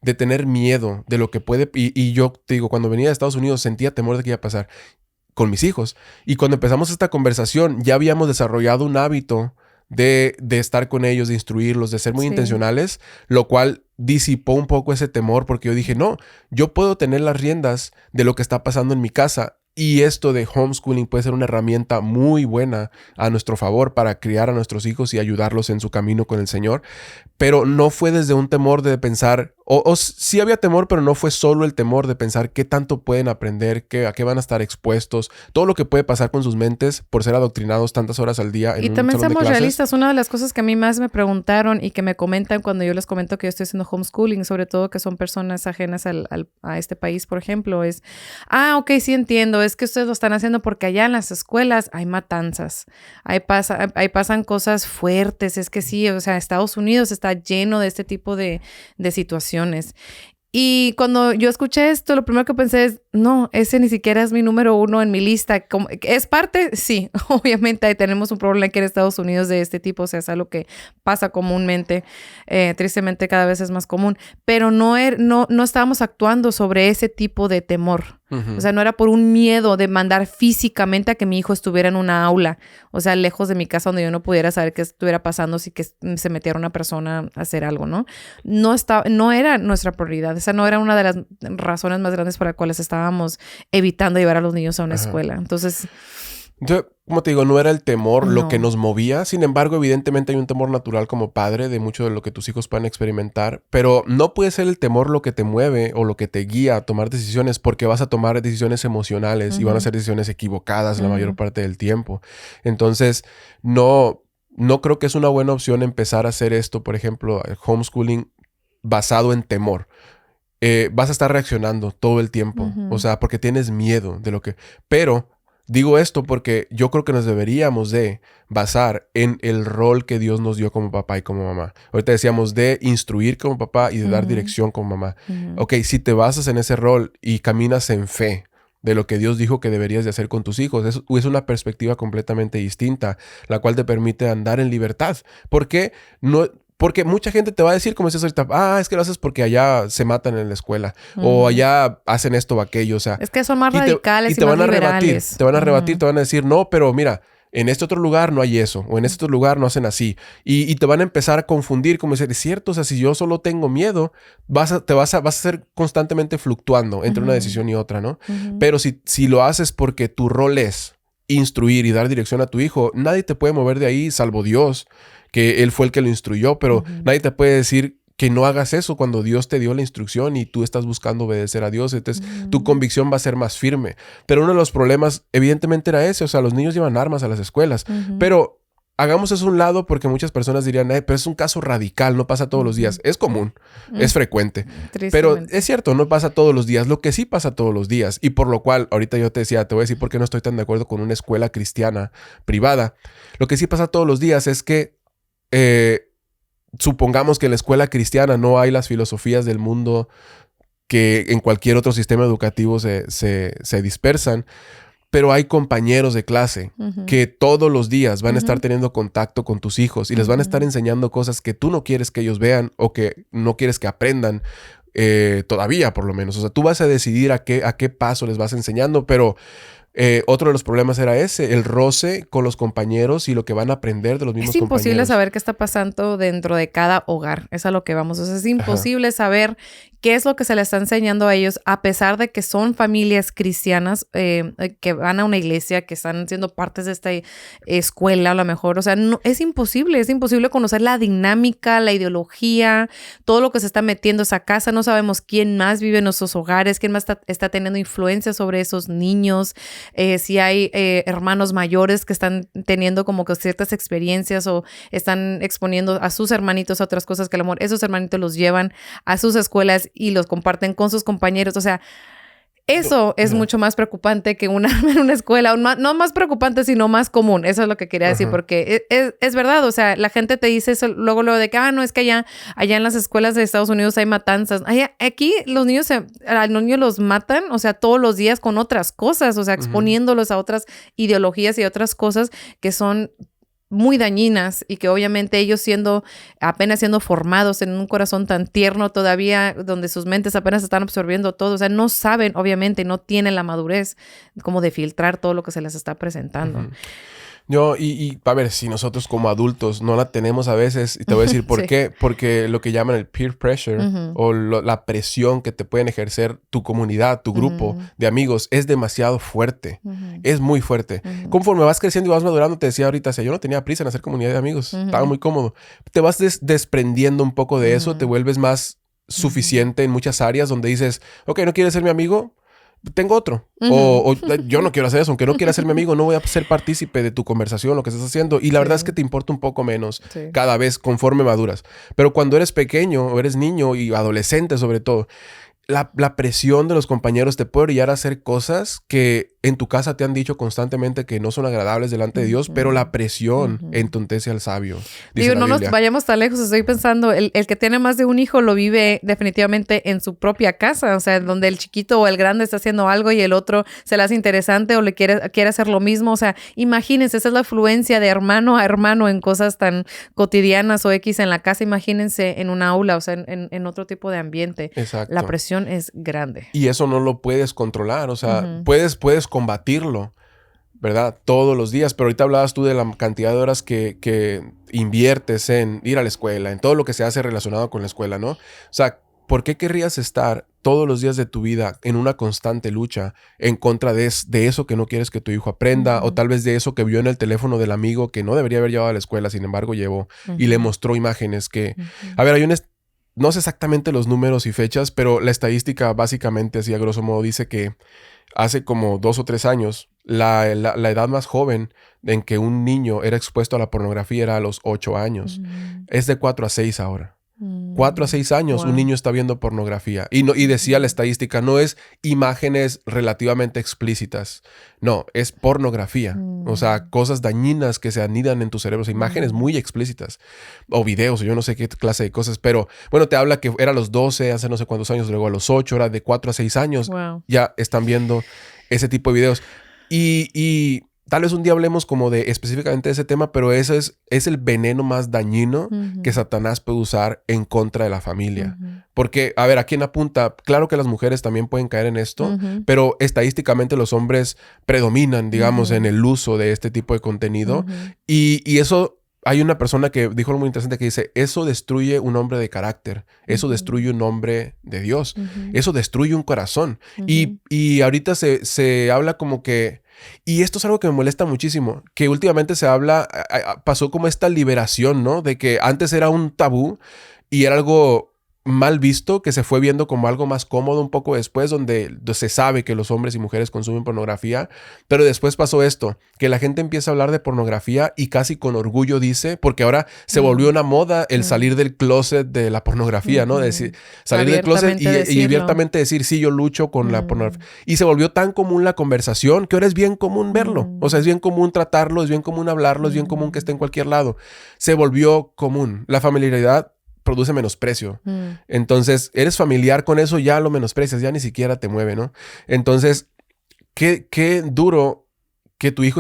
de tener miedo de lo que puede... Y yo te digo, cuando venía de Estados Unidos sentía temor de que iba a pasar con mis hijos. Y cuando empezamos esta conversación ya habíamos desarrollado un hábito de estar con ellos, de instruirlos, de ser muy intencionales, lo cual disipó un poco ese temor porque yo dije, no, yo puedo tener las riendas de lo que está pasando en mi casa y esto de homeschooling puede ser una herramienta muy buena a nuestro favor para criar a nuestros hijos y ayudarlos en su camino con el Señor. Pero no fue desde un temor de pensar, o sí había temor, pero no fue solo el temor de pensar qué tanto pueden aprender, a qué van a estar expuestos, todo lo que puede pasar con sus mentes por ser adoctrinados tantas horas al día en un salón de clases. Y también seamos realistas, una de las cosas que a mí más me preguntaron y que me comentan cuando yo les comento que yo estoy haciendo homeschooling, sobre todo que son personas ajenas a este país, por ejemplo, es, ok, sí entiendo, es que ustedes lo están haciendo porque allá en las escuelas hay matanzas, ahí pasan cosas fuertes, es que sí, o sea, Estados Unidos está lleno de este tipo de situaciones. Y cuando yo escuché esto, lo primero que pensé es, no, ese ni siquiera es mi número 1 en mi lista. ¿Es parte? Sí, obviamente ahí tenemos un problema aquí en Estados Unidos de este tipo, o sea, es algo que pasa comúnmente, tristemente cada vez es más común, pero no estábamos actuando sobre ese tipo de temor. O sea, no era por un miedo de mandar físicamente a que mi hijo estuviera en una aula, o sea, lejos de mi casa donde yo no pudiera saber qué estuviera pasando si que se metiera una persona a hacer algo, ¿no? No era nuestra prioridad. Esa no era una de las razones más grandes por las cuales estábamos evitando llevar a los niños a una escuela. Entonces, como te digo, no era el temor lo que nos movía. Sin embargo, evidentemente hay un temor natural como padre de mucho de lo que tus hijos puedan experimentar. Pero no puede ser el temor lo que te mueve o lo que te guía a tomar decisiones porque vas a tomar decisiones emocionales y van a ser decisiones equivocadas la mayor parte del tiempo. Entonces, no creo que es una buena opción empezar a hacer esto, por ejemplo, el homeschooling basado en temor. Vas a estar reaccionando todo el tiempo. O sea, porque tienes miedo de lo que... Pero... digo esto porque yo creo que nos deberíamos de basar en el rol que Dios nos dio como papá y como mamá. Ahorita decíamos de instruir como papá y de dar dirección como mamá. Ok, si te basas en ese rol y caminas en fe de lo que Dios dijo que deberías de hacer con tus hijos, es una perspectiva completamente distinta, la cual te permite andar en libertad. Porque mucha gente te va a decir, como dices ahorita, es que lo haces porque allá se matan en la escuela o allá hacen esto o aquello, o sea. Es que son más radicales y te más van a liberales. Te van a rebatir, te van a decir, no, pero mira, en este otro lugar no hay eso o en este otro lugar no hacen así. Y te van a empezar a confundir, como decir, es cierto, o sea, si yo solo tengo miedo, vas a ser constantemente fluctuando entre una decisión y otra, ¿no? Pero si lo haces porque tu rol es instruir y dar dirección a tu hijo, nadie te puede mover de ahí salvo Dios, que Él fue el que lo instruyó, pero nadie te puede decir que no hagas eso cuando Dios te dio la instrucción y tú estás buscando obedecer a Dios. Entonces, tu convicción va a ser más firme. Pero uno de los problemas, evidentemente, era ese. O sea, los niños llevan armas a las escuelas. Pero hagamos eso a un lado porque muchas personas dirían, pero es un caso radical, no pasa todos los días. Es común, es frecuente. Pero es cierto, no pasa todos los días. Lo que sí pasa todos los días. Y por lo cual, ahorita yo te decía, te voy a decir por qué no estoy tan de acuerdo con una escuela cristiana privada. Lo que sí pasa todos los días es que supongamos que en la escuela cristiana no hay las filosofías del mundo que en cualquier otro sistema educativo se dispersan, pero hay compañeros de clase que todos los días van a estar teniendo contacto con tus hijos y les van a estar enseñando cosas que tú no quieres que ellos vean o que no quieres que aprendan todavía, por lo menos. O sea, tú vas a decidir a qué paso les vas enseñando, pero Otro de los problemas era ese, el roce con los compañeros y lo que van a aprender de los mismos compañeros. Es imposible saber qué está pasando dentro de cada hogar. Es a lo que vamos. O sea, es imposible saber qué es lo que se le está enseñando a ellos, a pesar de que son familias cristianas que van a una iglesia, que están siendo partes de esta escuela a lo mejor. O sea, no, es imposible conocer la dinámica, la ideología, todo lo que se está metiendo a esa casa. No sabemos quién más vive en esos hogares, quién más está teniendo influencia sobre esos niños. Si hay hermanos mayores que están teniendo como que ciertas experiencias o están exponiendo a sus hermanitos a otras cosas que a lo mejor esos hermanitos los llevan a sus escuelas y los comparten con sus compañeros. O sea, eso es mucho más preocupante que una escuela. No más preocupante, sino más común. Eso es lo que quería decir, porque es verdad. O sea, la gente te dice eso luego de que, no, es que allá en las escuelas de Estados Unidos hay matanzas. Aquí los niños a los niños los matan, o sea, todos los días con otras cosas, o sea, exponiéndolos a otras ideologías y otras cosas que son muy dañinas y que obviamente ellos apenas siendo formados en un corazón tan tierno todavía, donde sus mentes apenas están absorbiendo todo, o sea, no saben, obviamente, no tienen la madurez como de filtrar todo lo que se les está presentando. Y a ver, si nosotros como adultos no la tenemos a veces, y te voy a decir por qué, porque lo que llaman el peer pressure o la presión que te pueden ejercer tu comunidad, tu grupo de amigos es demasiado fuerte, es muy fuerte. Conforme vas creciendo y vas madurando, te decía ahorita, o sea, yo no tenía prisa en hacer comunidad de amigos, estaba muy cómodo. Te vas desprendiendo un poco de eso, te vuelves más suficiente en muchas áreas donde dices, ok, ¿no quieres ser mi amigo? Tengo otro. O yo no quiero hacer eso. Aunque no quiera ser mi amigo, no voy a ser partícipe de tu conversación, lo que estás haciendo. Y la verdad es que te importa un poco menos cada vez conforme maduras. Pero cuando eres pequeño o eres niño y adolescente sobre todo, la presión de los compañeros te puede orillar a hacer cosas que en tu casa te han dicho constantemente que no son agradables delante de Dios, pero la presión entontece al sabio. Digo, no nos vayamos tan lejos. Estoy pensando, el que tiene más de un hijo lo vive definitivamente en su propia casa. O sea, donde el chiquito o el grande está haciendo algo y el otro se le hace interesante o le quiere hacer lo mismo. O sea, imagínense, esa es la afluencia de hermano a hermano en cosas tan cotidianas o X en la casa. Imagínense en un aula, o sea, en otro tipo de ambiente. Exacto. La presión es grande. Y eso no lo puedes controlar. O sea, puedes combatirlo, ¿verdad? Todos los días. Pero ahorita hablabas tú de la cantidad de horas que inviertes en ir a la escuela, en todo lo que se hace relacionado con la escuela, ¿no? O sea, ¿por qué querrías estar todos los días de tu vida en una constante lucha en contra de eso que no quieres que tu hijo aprenda o tal vez de eso que vio en el teléfono del amigo que no debería haber llevado a la escuela, sin embargo llevó y le mostró imágenes que... A ver, no sé exactamente los números y fechas, pero la estadística básicamente, así a grosso modo, dice que hace como 2 o 3 años, la edad más joven en que un niño era expuesto a la pornografía era a los 8 años. Es de 4 a 6 ahora. 4 a 6 años un niño está viendo pornografía. Y decía la estadística, no es imágenes relativamente explícitas. No, es pornografía. O sea, cosas dañinas que se anidan en tu cerebro. O sea, imágenes muy explícitas. O videos, o yo no sé qué clase de cosas. Pero, bueno, te habla que era a los 12, hace no sé cuántos años, luego a los 8, era de 4 a 6 años. Ya están viendo ese tipo de videos. Y tal vez un día hablemos como de específicamente de ese tema, pero ese es el veneno más dañino que Satanás puede usar en contra de la familia. Porque, a ver, ¿a quién apunta? Claro que las mujeres también pueden caer en esto, pero estadísticamente los hombres predominan, digamos, en el uso de este tipo de contenido. Y eso... Hay una persona que dijo algo muy interesante que dice, eso destruye un hombre de carácter, eso destruye un hombre de Dios, eso destruye un corazón. Y ahorita se habla como que, y esto es algo que me molesta muchísimo, que últimamente se habla, pasó como esta liberación, ¿no? De que antes era un tabú y era algo mal visto, que se fue viendo como algo más cómodo un poco después, donde se sabe que los hombres y mujeres consumen pornografía, pero después pasó esto, que la gente empieza a hablar de pornografía y casi con orgullo dice, porque ahora se volvió una moda el salir del closet de la pornografía, ¿no? Decir, salir del closet y abiertamente decir, sí, yo lucho con la pornografía. Y se volvió tan común la conversación que ahora es bien común verlo. O sea, es bien común tratarlo, es bien común hablarlo, es bien común que esté en cualquier lado. Se volvió común. La familiaridad produce menosprecio. Entonces, eres familiar con eso, ya lo menosprecias, ya ni siquiera te mueve, ¿no? Entonces, qué duro que tu hijo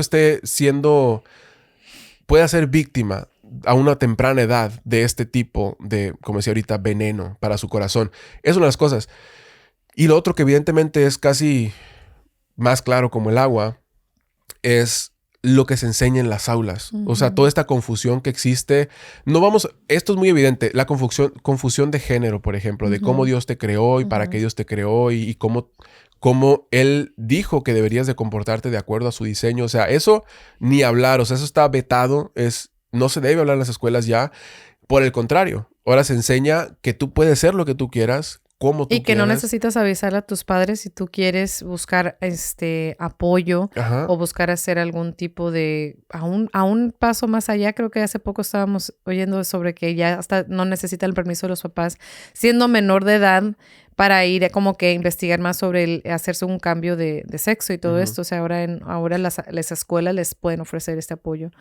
pueda ser víctima a una temprana edad de este tipo de, como decía ahorita, veneno para su corazón. Es una de las cosas. Y lo otro que evidentemente es casi más claro como el agua, es lo que se enseña en las aulas. O sea, toda esta confusión que existe. Esto es muy evidente. La confusión de género, por ejemplo, de cómo Dios te creó y para qué Dios te creó y cómo Él dijo que deberías de comportarte de acuerdo a su diseño. O sea, eso ni hablar. O sea, eso está vetado. No se debe hablar en las escuelas ya. Por el contrario, ahora se enseña que tú puedes ser lo que tú quieras, como tú Y que quieras. no necesitas avisarle a tus padres si tú quieres buscar apoyo o buscar hacer algún tipo de... A un paso más allá, creo que hace poco estábamos oyendo sobre que ya hasta no necesita el permiso de los papás, siendo menor de edad, para ir como que investigar más sobre hacerse un cambio de sexo y todo esto. O sea, ahora las escuelas les pueden ofrecer este apoyo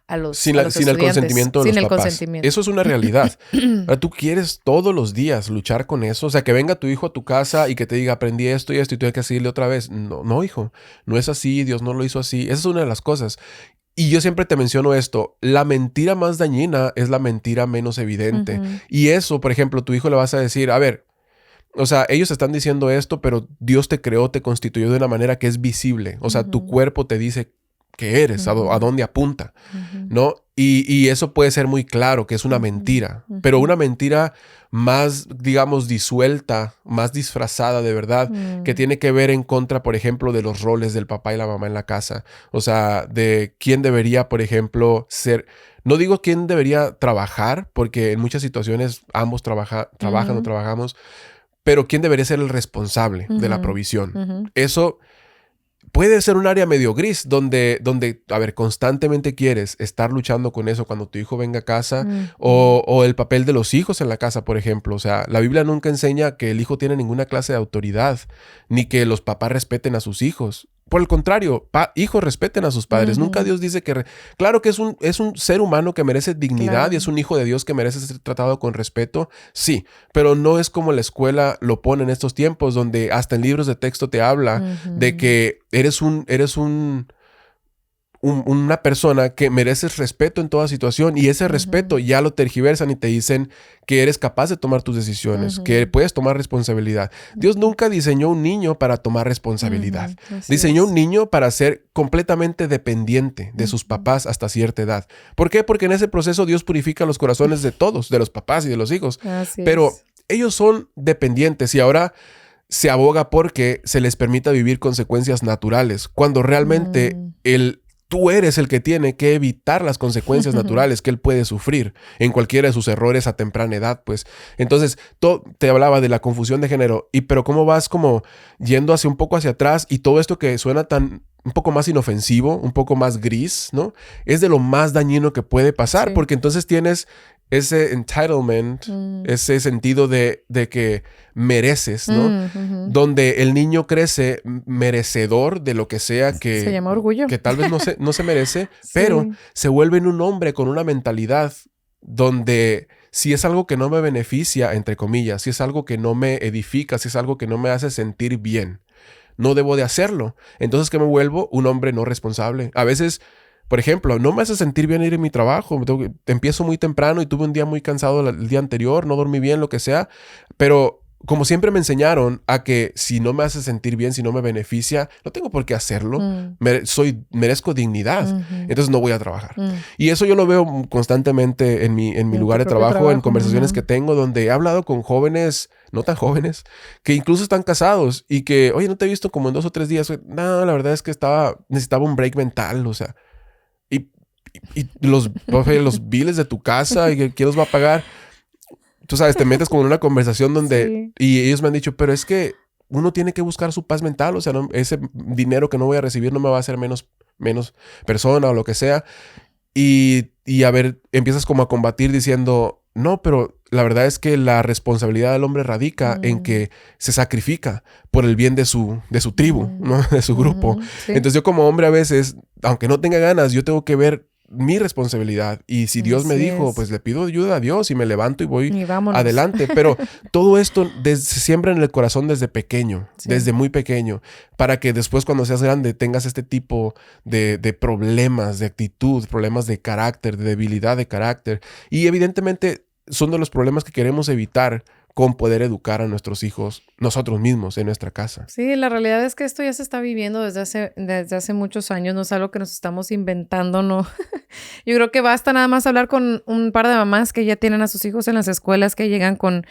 a los sin el consentimiento de los papás. Consentimiento. Eso es una realidad. Ahora, tú quieres todos los días luchar con eso. O sea, que venga tu hijo a tu casa y que te diga, aprendí esto y esto y tengo que decirle otra vez. No, hijo. No es así. Dios no lo hizo así. Esa es una de las cosas. Y yo siempre te menciono esto. La mentira más dañina es la mentira menos evidente. Y eso, por ejemplo, tu hijo le vas a decir, a ver, o sea, ellos están diciendo esto, pero Dios te creó, te constituyó de una manera que es visible. O sea, tu cuerpo te dice que eres, a dónde apunta, ¿no? Y eso puede ser muy claro que es una mentira, pero una mentira más, digamos, disuelta, más disfrazada de verdad, que tiene que ver en contra, por ejemplo, de los roles del papá y la mamá en la casa. O sea, de quién debería, por ejemplo, ser... No digo quién debería trabajar, porque en muchas situaciones ambos trabajan o trabajamos, pero quién debería ser el responsable de la provisión. Eso puede ser un área medio gris donde, a ver, constantemente quieres estar luchando con eso cuando tu hijo venga a casa o el papel de los hijos en la casa, por ejemplo. O sea, la Biblia nunca enseña que el hijo tiene ninguna clase de autoridad ni que los papás respeten a sus hijos. Por el contrario, hijos respeten a sus padres. Nunca Dios dice que... Claro que es un ser humano que merece dignidad y es un hijo de Dios que merece ser tratado con respeto. Sí, pero no es como la escuela lo pone en estos tiempos donde hasta en libros de texto te habla de que eres una persona que mereces respeto en toda situación y ese respeto ya lo tergiversan y te dicen que eres capaz de tomar tus decisiones, que puedes tomar responsabilidad. Dios nunca diseñó un niño para tomar responsabilidad. Diseñó un niño para ser completamente dependiente de sus papás hasta cierta edad. ¿Por qué? Porque en ese proceso Dios purifica los corazones de todos, de los papás y de los hijos. Pero ellos son dependientes y ahora se aboga porque se les permita vivir consecuencias naturales, cuando realmente tú eres el que tiene que evitar las consecuencias naturales que él puede sufrir en cualquiera de sus errores a temprana edad, pues. Entonces, te hablaba de la confusión de género, pero cómo vas como yendo un poco hacia atrás y todo esto que suena un poco más inofensivo, un poco más gris, ¿no? Es de lo más dañino que puede pasar, porque entonces tienes ese entitlement, ese sentido de que mereces, ¿no? Donde el niño crece merecedor de lo que sea que... Se llama orgullo. Que tal vez no se merece, pero se vuelve en un hombre con una mentalidad donde si es algo que no me beneficia, entre comillas, si es algo que no me edifica, si es algo que no me hace sentir bien, no debo de hacerlo. Entonces, ¿qué me vuelvo? Un hombre no responsable. A veces... Por ejemplo, no me hace sentir bien ir en mi trabajo. Empiezo muy temprano y tuve un día muy cansado el día anterior, no dormí bien, lo que sea. Pero como siempre me enseñaron a que si no me hace sentir bien, si no me beneficia, no tengo por qué hacerlo. Merezco dignidad. Entonces no voy a trabajar. Y eso yo lo veo constantemente en mi lugar de trabajo, en conversaciones que tengo, donde he hablado con jóvenes, no tan jóvenes, que incluso están casados y que, oye, no te he visto como en 2 o 3 días. No, la verdad es que necesitaba un break mental, o sea. Y los biles de tu casa y quién los va a pagar. Tú sabes, te metes como en una conversación donde... Y ellos me han dicho, pero es que uno tiene que buscar su paz mental. O sea, ese dinero que no voy a recibir no me va a hacer menos persona o lo que sea. Y a ver, empiezas como a combatir diciendo, no, pero la verdad es que la responsabilidad del hombre radica en que se sacrifica por el bien de su tribu, ¿no? De su grupo. Entonces yo como hombre a veces, aunque no tenga ganas, yo tengo que ver mi responsabilidad. Y si Dios me dijo, pues le pido ayuda a Dios y me levanto y voy adelante. Pero todo esto se siembra en el corazón desde pequeño, desde muy pequeño, para que después cuando seas grande tengas este tipo de problemas de actitud, problemas de carácter, de debilidad de carácter. Y evidentemente son de los problemas que queremos evitar con poder educar a nuestros hijos nosotros mismos en nuestra casa. Sí, la realidad es que esto ya se está viviendo desde hace muchos años, no es algo que nos estamos inventando, no. Yo creo que basta nada más hablar con un par de mamás que ya tienen a sus hijos en las escuelas, que llegan con,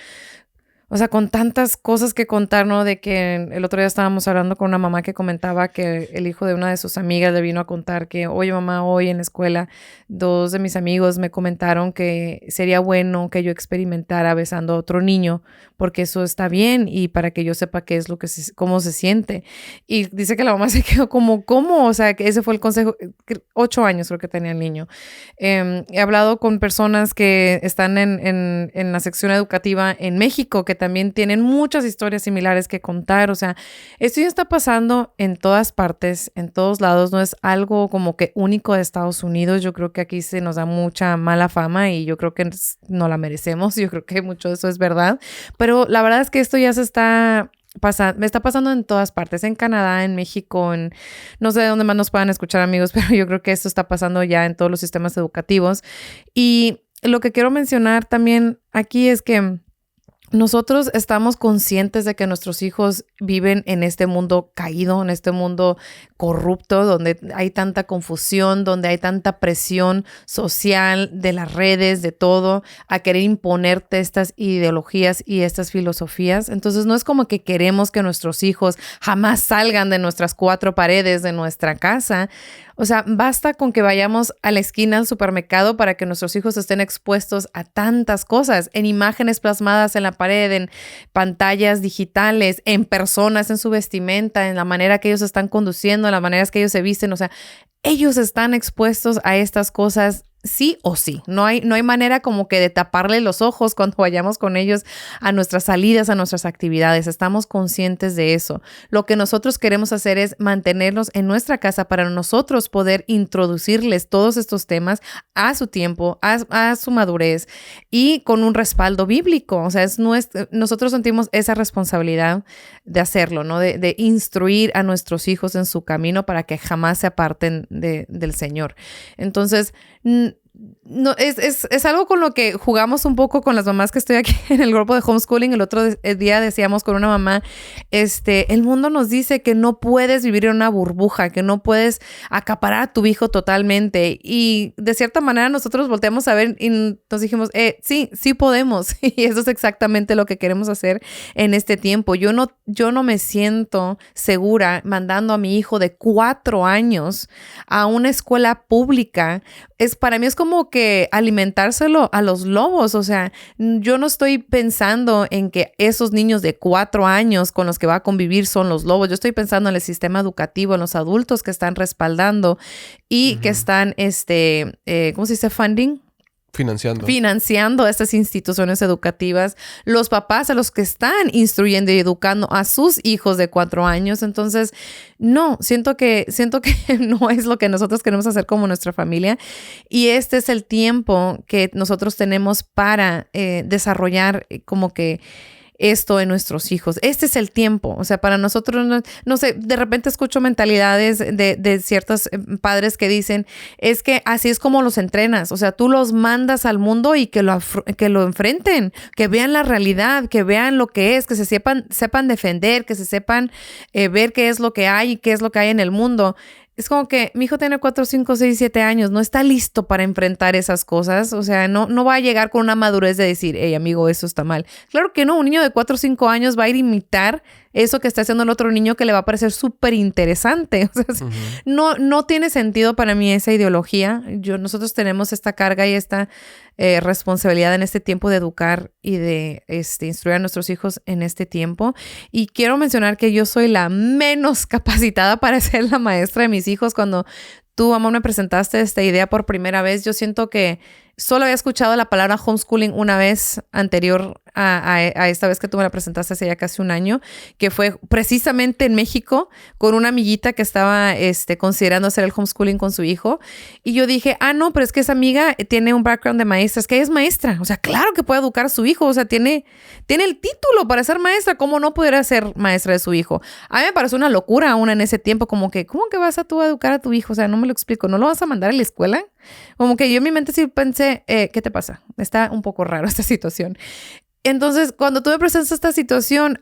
o sea, con tantas cosas que contar, ¿no? De que el otro día estábamos hablando con una mamá que comentaba que el hijo de una de sus amigas le vino a contar que, oye, mamá, hoy en la escuela 2 de mis amigos me comentaron que sería bueno que yo experimentara besando a otro niño, porque eso está bien y para que yo sepa qué es lo que cómo se siente. Y dice que la mamá se quedó como, ¿cómo? O sea, que ese fue el consejo. 8 años creo que tenía el niño. He hablado con personas que están en la sección educativa en México, que también tienen muchas historias similares que contar. O sea, esto ya está pasando en todas partes, en todos lados. No es algo como que único de Estados Unidos. Yo creo que aquí se nos da mucha mala fama y yo creo que no la merecemos. Yo creo que mucho de eso es verdad. Pero la verdad es que esto ya me está pasando en todas partes, en Canadá, en México, no sé de dónde más nos puedan escuchar, amigos, pero yo creo que esto está pasando ya en todos los sistemas educativos. Y lo que quiero mencionar también aquí es que nosotros estamos conscientes de que nuestros hijos viven en este mundo caído, en este mundo corrupto, donde hay tanta confusión, donde hay tanta presión social de las redes, de todo, a querer imponerte estas ideologías y estas filosofías. Entonces no es como que queremos que nuestros hijos jamás salgan de nuestras 4 paredes de nuestra casa. O sea, basta con que vayamos a la esquina del supermercado para que nuestros hijos estén expuestos a tantas cosas, en imágenes plasmadas en la pared, en pantallas digitales, en personas, en su vestimenta, en la manera que ellos están conduciendo, en las maneras que ellos se visten. O sea, ellos están expuestos a estas cosas sí o sí. No hay manera como que de taparle los ojos cuando vayamos con ellos a nuestras salidas, a nuestras actividades. Estamos conscientes de eso. Lo que nosotros queremos hacer es mantenerlos en nuestra casa para nosotros poder introducirles todos estos temas a su tiempo, a su madurez y con un respaldo bíblico. O sea, nosotros sentimos esa responsabilidad de hacerlo, ¿no? De instruir a nuestros hijos en su camino para que jamás se aparten del Señor. Entonces, no, es algo con lo que jugamos un poco con las mamás que estoy aquí en el grupo de homeschooling. El otro día decíamos con una mamá, el mundo nos dice que no puedes vivir en una burbuja, que no puedes acaparar a tu hijo totalmente. Y de cierta manera nosotros volteamos a ver y nos dijimos, sí podemos. Y eso es exactamente lo que queremos hacer en este tiempo. Yo no me siento segura mandando a mi hijo de 4 años a una escuela pública. Para mí es como que alimentárselo a los lobos. O sea, yo no estoy pensando en que esos niños de 4 años con los que va a convivir son los lobos. Yo estoy pensando en el sistema educativo, en los adultos que están respaldando y que están, ¿cómo se dice? Financiando estas instituciones educativas, los papás a los que están instruyendo y educando a sus hijos de 4 años. Entonces, no, siento que no es lo que nosotros queremos hacer como nuestra familia. Y este es el tiempo que nosotros tenemos para desarrollar como que esto en nuestros hijos. Este es el tiempo. O sea, para nosotros, no sé, de repente escucho mentalidades de ciertos padres que dicen, es que así es como los entrenas. O sea, tú los mandas al mundo y que lo enfrenten, que vean la realidad, que vean lo que es, que se sepan defender, que se sepan ver qué es lo que hay y qué es lo que hay en el mundo. Es como que mi hijo tiene 4, 5, 6, 7 años, no está listo para enfrentar esas cosas. O sea, no va a llegar con una madurez de decir, hey, amigo, eso está mal. Claro que no, un niño de 4 o 5 años va a ir a imitar eso que está haciendo el otro niño que le va a parecer súper interesante. O sea, no tiene sentido para mí esa ideología. Nosotros tenemos esta carga y esta responsabilidad en este tiempo de educar y de instruir a nuestros hijos en este tiempo. Y quiero mencionar que yo soy la menos capacitada para ser la maestra de mis hijos. Cuando tú, amor, me presentaste esta idea por primera vez, yo siento que solo había escuchado la palabra homeschooling una vez anterior a esta vez que tú me la presentaste hace ya casi un año, que fue precisamente en México con una amiguita que estaba considerando hacer el homeschooling con su hijo. Y yo dije, no, pero es que esa amiga tiene un background de maestra, es que ella es maestra. O sea, claro que puede educar a su hijo. O sea, tiene el título para ser maestra. ¿Cómo no pudiera ser maestra de su hijo? A mí me pareció una locura aún en ese tiempo, como que, ¿cómo que vas a tú a educar a tu hijo? O sea, no me lo explico. ¿No lo vas a mandar a la escuela? Como que yo en mi mente sí pensé, ¿qué te pasa? Está un poco raro esta situación. Entonces, cuando tú me presentas esta situación,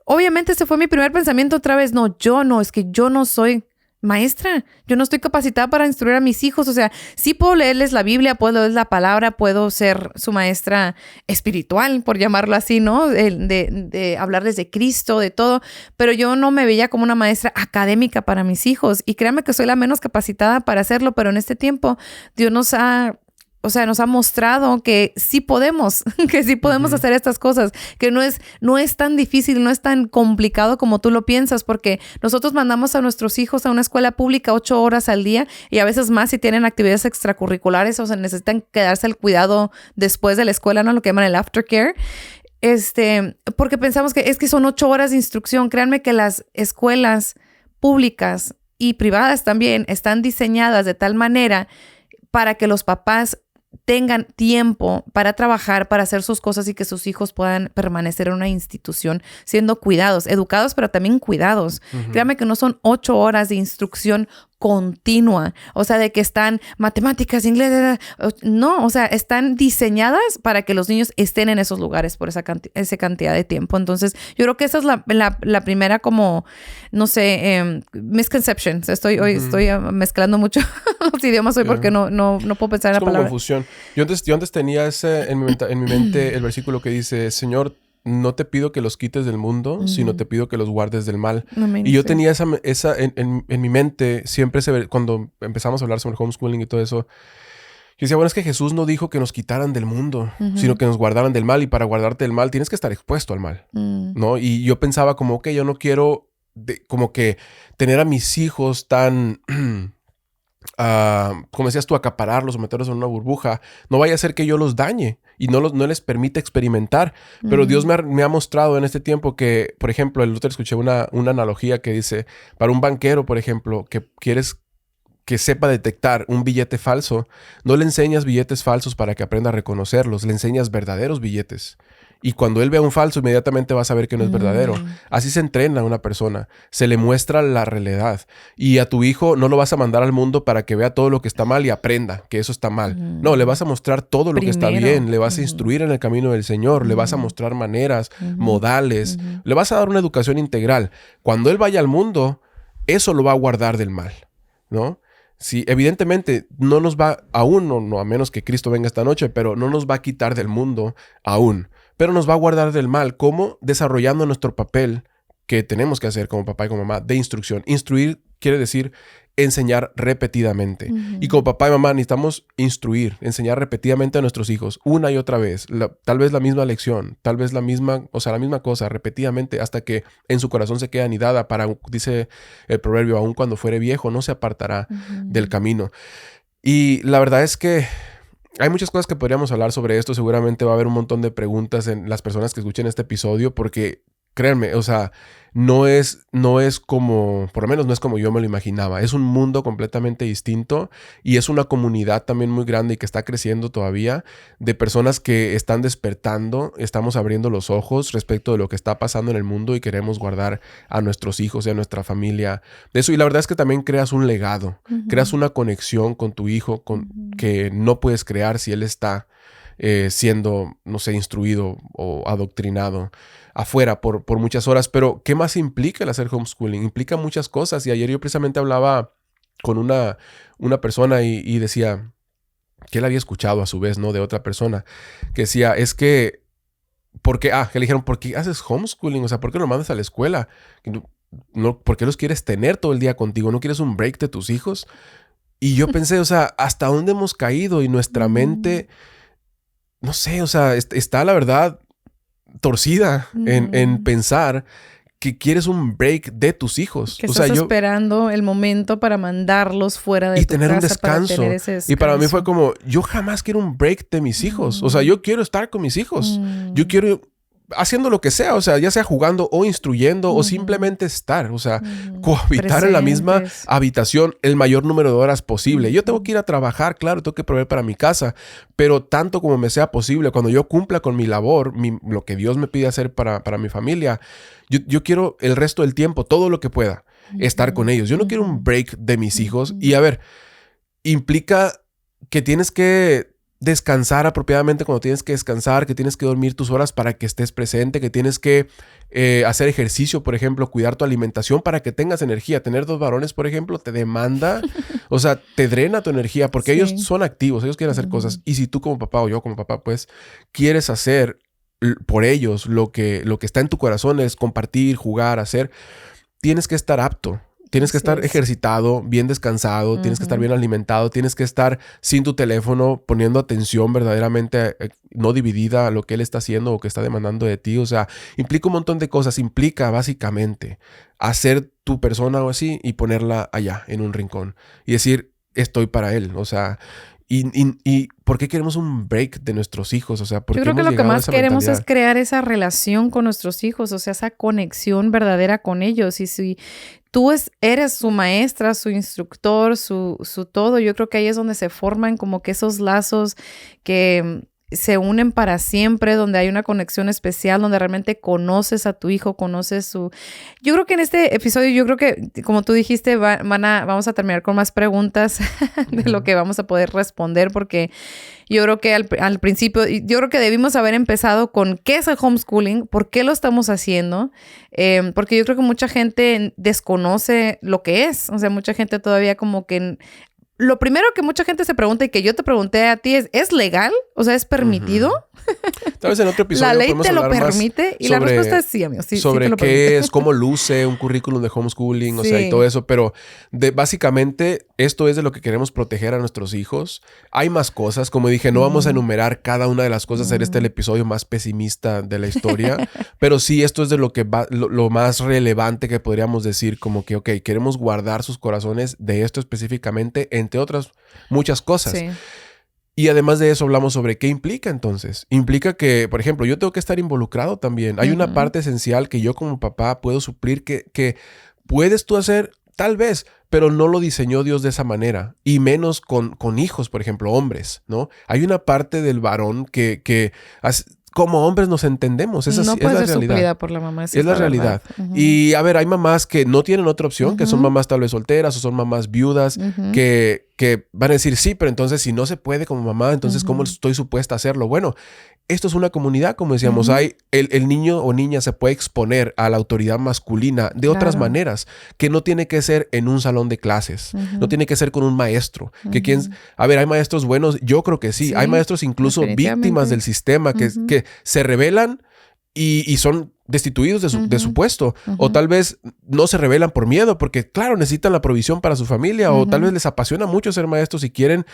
obviamente ese fue mi primer pensamiento otra vez. No, es que yo no soy maestra. Yo no estoy capacitada para instruir a mis hijos. O sea, sí puedo leerles la Biblia, puedo leerles la palabra, puedo ser su maestra espiritual, por llamarlo así, ¿no? De hablarles de Cristo, de todo. Pero yo no me veía como una maestra académica para mis hijos. Y créanme que soy la menos capacitada para hacerlo, pero en este tiempo Dios nos ha mostrado que sí podemos, hacer estas cosas, que no es tan difícil, no es tan complicado como tú lo piensas, porque nosotros mandamos a nuestros hijos a una escuela pública 8 horas al día y a veces más si tienen actividades extracurriculares, o sea, necesitan quedarse al cuidado después de la escuela, ¿no? Lo que llaman el aftercare. Porque pensamos que es que son 8 horas de instrucción. Créanme que las escuelas públicas y privadas también están diseñadas de tal manera para que los papás tengan tiempo para trabajar, para hacer sus cosas y que sus hijos puedan permanecer en una institución siendo cuidados, educados, pero también cuidados. Créame que no son 8 horas de instrucción continua, o sea, de que están matemáticas, inglés, no, o sea, están diseñadas para que los niños estén en esos lugares por esa cantidad de tiempo. Entonces, yo creo que esa es la primera como, no sé, misconception. Estoy mezclando mucho los idiomas hoy porque no puedo pensar en la palabra. Confusión. Yo antes tenía en mi mente el versículo que dice, Señor, no te pido que los quites del mundo, sino te pido que los guardes del mal. Y yo tenía esa en mi mente, siempre cuando empezamos a hablar sobre homeschooling y todo eso, yo decía, bueno, es que Jesús no dijo que nos quitaran del mundo, sino que nos guardaran del mal. Y para guardarte del mal, tienes que estar expuesto al mal, ¿no? Y yo pensaba como, ok, yo no quiero como que tener a mis hijos tan... como decías tú, acapararlos o meterlos en una burbuja, no vaya a ser que yo los dañe y no les permita experimentar. Pero Dios me ha mostrado en este tiempo que, por ejemplo, el otro escuché una analogía que dice, para un banquero, por ejemplo, que quieres que sepa detectar un billete falso, no le enseñas billetes falsos para que aprenda a reconocerlos, le enseñas verdaderos billetes. Y cuando él vea un falso, inmediatamente va a saber que no es verdadero. Así se entrena a una persona. Se le muestra la realidad. Y a tu hijo no lo vas a mandar al mundo para que vea todo lo que está mal y aprenda que eso está mal. No, le vas a mostrar todo lo que está bien. Le vas a instruir en el camino del Señor. Le vas a mostrar maneras, modales. Le vas a dar una educación integral. Cuando él vaya al mundo, eso lo va a guardar del mal, ¿no? Sí, evidentemente no nos va aún, no, a menos que Cristo venga esta noche, pero no nos va a quitar del mundo aún. Pero nos va a guardar del mal. ¿Cómo? Desarrollando nuestro papel que tenemos que hacer como papá y como mamá de instrucción. Instruir quiere decir enseñar repetidamente. Y como papá y mamá necesitamos instruir, enseñar repetidamente a nuestros hijos una y otra vez. Tal vez la misma lección, tal vez la misma cosa, repetidamente, hasta que en su corazón se quede anidada dice el proverbio, aun cuando fuere viejo, no se apartará del camino. Y la verdad es que hay muchas cosas que podríamos hablar sobre esto. Seguramente va a haber un montón de preguntas en las personas que escuchen este episodio porque, créanme, o sea, no es como, por lo menos no es como yo me lo imaginaba. Es un mundo completamente distinto y es una comunidad también muy grande y que está creciendo todavía de personas que están despertando, estamos abriendo los ojos respecto de lo que está pasando en el mundo y queremos guardar a nuestros hijos y a nuestra familia de eso. Y la verdad es que también creas un legado, creas una conexión con tu hijo que no puedes crear si él está siendo, no sé, instruido o adoctrinado afuera por muchas horas. Pero ¿qué más implica el hacer homeschooling? Implica muchas cosas. Y ayer yo precisamente hablaba con una persona y decía que él había escuchado a su vez, ¿no? De otra persona que decía, es que que le dijeron, ¿por qué haces homeschooling? O sea, ¿por qué lo mandas a la escuela? ¿Por qué los quieres tener todo el día contigo? ¿No quieres un break de tus hijos? Y yo pensé, o sea, ¿hasta dónde hemos caído? Y nuestra mente, no sé, o sea, está la verdad torcida en pensar que quieres un break de tus hijos. Que estás esperando el momento para mandarlos fuera de tu tener casa un descanso. Para tener ese descanso. Y para mí fue como, yo jamás quiero un break de mis hijos. O sea, yo quiero estar con mis hijos. Yo quiero haciendo lo que sea, o sea, ya sea jugando o instruyendo o simplemente estar, o sea, cohabitar en la misma habitación el mayor número de horas posible. Yo tengo que ir a trabajar, claro, tengo que proveer para mi casa, pero tanto como me sea posible, cuando yo cumpla con mi labor, lo que Dios me pide hacer para mi familia, yo quiero el resto del tiempo, todo lo que pueda, estar con ellos. Yo no quiero un break de mis hijos. Y a ver, implica que tienes que descansar apropiadamente cuando tienes que descansar, que tienes que dormir tus horas para que estés presente, que tienes que hacer ejercicio, por ejemplo, cuidar tu alimentación para que tengas energía. Tener 2 varones, por ejemplo, te demanda, o sea, te drena tu energía porque ellos son activos, ellos quieren hacer cosas. Y si tú como papá o yo como papá, pues, quieres hacer por ellos lo que está en tu corazón es compartir, jugar, hacer, tienes que estar apto. Tienes que estar ejercitado, bien descansado, tienes que estar bien alimentado, tienes que estar sin tu teléfono, poniendo atención verdaderamente, no dividida a lo que él está haciendo o que está demandando de ti. O sea, implica un montón de cosas. Implica básicamente hacer tu persona o así y ponerla allá en un rincón y decir, estoy para él. O sea, ¿y por qué queremos un break de nuestros hijos? O sea, ¿por qué yo creo que hemos lo que llegado a más esa queremos mentalidad? es crear esa relación con nuestros hijos, o sea, esa conexión verdadera con ellos. Y si tú eres su maestra, su instructor, su todo, yo creo que ahí es donde se forman como que esos lazos que se unen para siempre, donde hay una conexión especial, donde realmente conoces a tu hijo, conoces su... Yo creo que en este episodio, yo creo que, como tú dijiste, vamos a terminar con más preguntas de lo que vamos a poder responder, porque yo creo que al principio, yo creo que debimos haber empezado con qué es el homeschooling, por qué lo estamos haciendo, porque yo creo que mucha gente desconoce lo que es, o sea, mucha gente todavía como que... Lo primero que mucha gente se pregunta y que yo te pregunté a ti ¿es legal? O sea, ¿es permitido? Tal vez en otro episodio ¿La ley podemos te lo hablar más permite? Y la respuesta es sí, amigo. Sí, sobre sí te lo qué permite. es, cómo luce un currículum de homeschooling, o sea, y todo eso. Pero básicamente esto es de lo que queremos proteger a nuestros hijos. Hay más cosas. Como dije, no vamos a enumerar cada una de las cosas. Hacer el episodio más pesimista de la historia. Pero sí, esto es de lo que va, lo más relevante que podríamos decir. Como que, ok, queremos guardar sus corazones de esto específicamente, entre otras muchas cosas. Sí. Y además de eso hablamos sobre qué implica entonces. Implica que, por ejemplo, yo tengo que estar involucrado también. Hay una parte esencial que yo como papá puedo suplir que puedes tú hacer, tal vez, pero no lo diseñó Dios de esa manera. Y menos con hijos, por ejemplo, hombres, ¿no? Hay una parte del varón que como hombres nos entendemos. Esa no es puede la ser realidad. suplida por la mamá. Es la realidad. Y a ver, hay mamás que no tienen otra opción, que son mamás tal vez solteras o son mamás viudas, que van a decir, sí, pero entonces si no se puede como mamá, entonces ¿cómo estoy supuesta a hacerlo? Bueno, esto es una comunidad, como decíamos. Hay el niño o niña se puede exponer a la autoridad masculina de otras maneras, que no tiene que ser en un salón de clases, no tiene que ser con un maestro. A ver, hay maestros buenos, yo creo que sí. Hay maestros incluso víctimas del sistema que se rebelan y son destituidos de su puesto. O tal vez no se rebelan por miedo, porque claro, necesitan la provisión para su familia, o tal vez les apasiona mucho ser maestros y quieren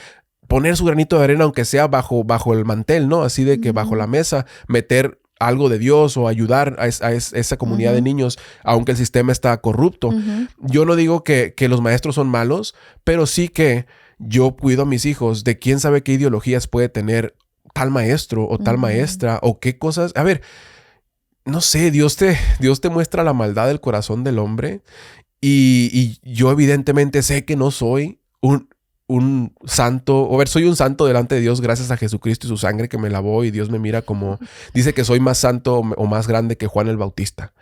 poner su granito de arena, aunque sea bajo el mantel, ¿no? Así de que bajo la mesa, meter algo de Dios o ayudar a esa comunidad de niños, aunque el sistema está corrupto. Yo no digo que los maestros son malos, pero sí que yo cuido a mis hijos de quién sabe qué ideologías puede tener tal maestro o tal maestra, o qué cosas. A ver, no sé, Dios te muestra la maldad del corazón del hombre, y yo evidentemente sé que no soy un santo, o ver, soy un santo delante de Dios gracias a Jesucristo y su sangre que me lavó, y Dios me mira como, dice que soy más santo o más grande que Juan el Bautista.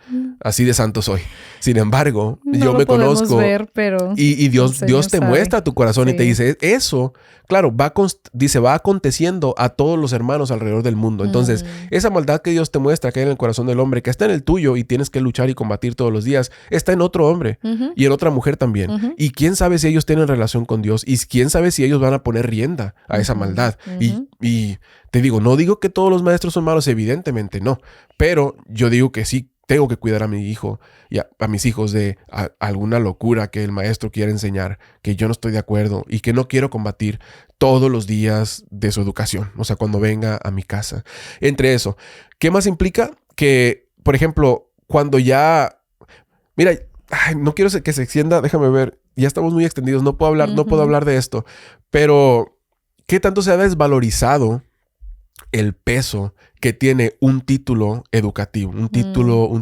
Así de santo soy. Sin embargo, yo me conozco ver, pero y Dios te sabe. muestra tu corazón y te dice, eso, claro, va aconteciendo a todos los hermanos alrededor del mundo. Entonces, esa maldad que Dios te muestra que hay en el corazón del hombre, que está en el tuyo y tienes que luchar y combatir todos los días, está en otro hombre y en otra mujer también. Y quién sabe si ellos tienen relación con Dios, y quién sabe si ellos van a poner rienda a esa maldad. Y te digo, no digo que todos los maestros son malos, evidentemente no, pero yo digo que sí tengo que cuidar a mi hijo y a mis hijos de alguna locura que el maestro quiera enseñar, que yo no estoy de acuerdo y que no quiero combatir todos los días de su educación. O sea, cuando venga a mi casa. Entre eso, ¿qué más implica? Que, por ejemplo, cuando ya... Mira, no quiero que se extienda, déjame ver. Ya estamos muy extendidos, no puedo hablar de esto. Pero, ¿qué tanto se ha desvalorizado el peso que tiene un título educativo, un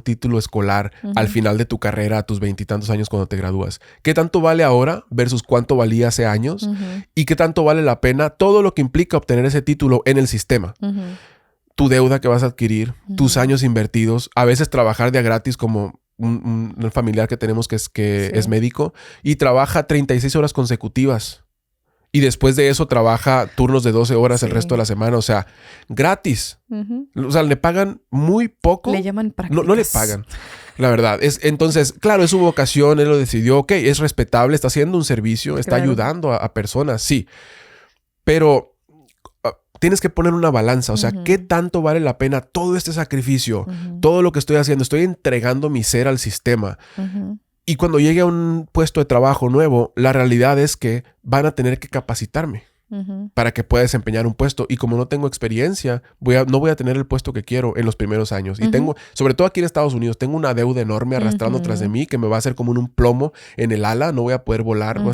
título escolar al final de tu carrera, a tus 20 y tantos años cuando te gradúas? ¿Qué tanto vale ahora versus cuánto valía hace años? ¿Y qué tanto vale la pena todo lo que implica obtener ese título en el sistema? Tu deuda que vas a adquirir, tus años invertidos, a veces trabajar de a gratis como un familiar que tenemos que es médico y trabaja 36 horas consecutivas. Y después de eso trabaja turnos de 12 horas el Sí. resto de la semana. O sea, gratis. Ujú. O sea, le pagan muy poco. Le llaman No, no le prácticas. pagan. La verdad. Entonces, claro, es su vocación. Él lo decidió. Ok, es respetable. Está haciendo un servicio. Está Claro. ayudando a personas. Sí. Pero tienes que poner una balanza. O sea, Ujú. ¿qué tanto vale la pena todo este sacrificio? Ujú. Todo lo que estoy haciendo. Estoy entregando mi ser al sistema. Ujú. Y cuando llegue a un puesto de trabajo nuevo, la realidad es que van a tener que capacitarme Ujú. para que pueda desempeñar un puesto. Y como no tengo experiencia, no voy a tener el puesto que quiero en los primeros años. Y Ujú. tengo, sobre todo aquí en Estados Unidos, tengo una deuda enorme arrastrando tras de Ujú. mí que me va a hacer como un plomo en el ala. No voy a poder volar. Ujú.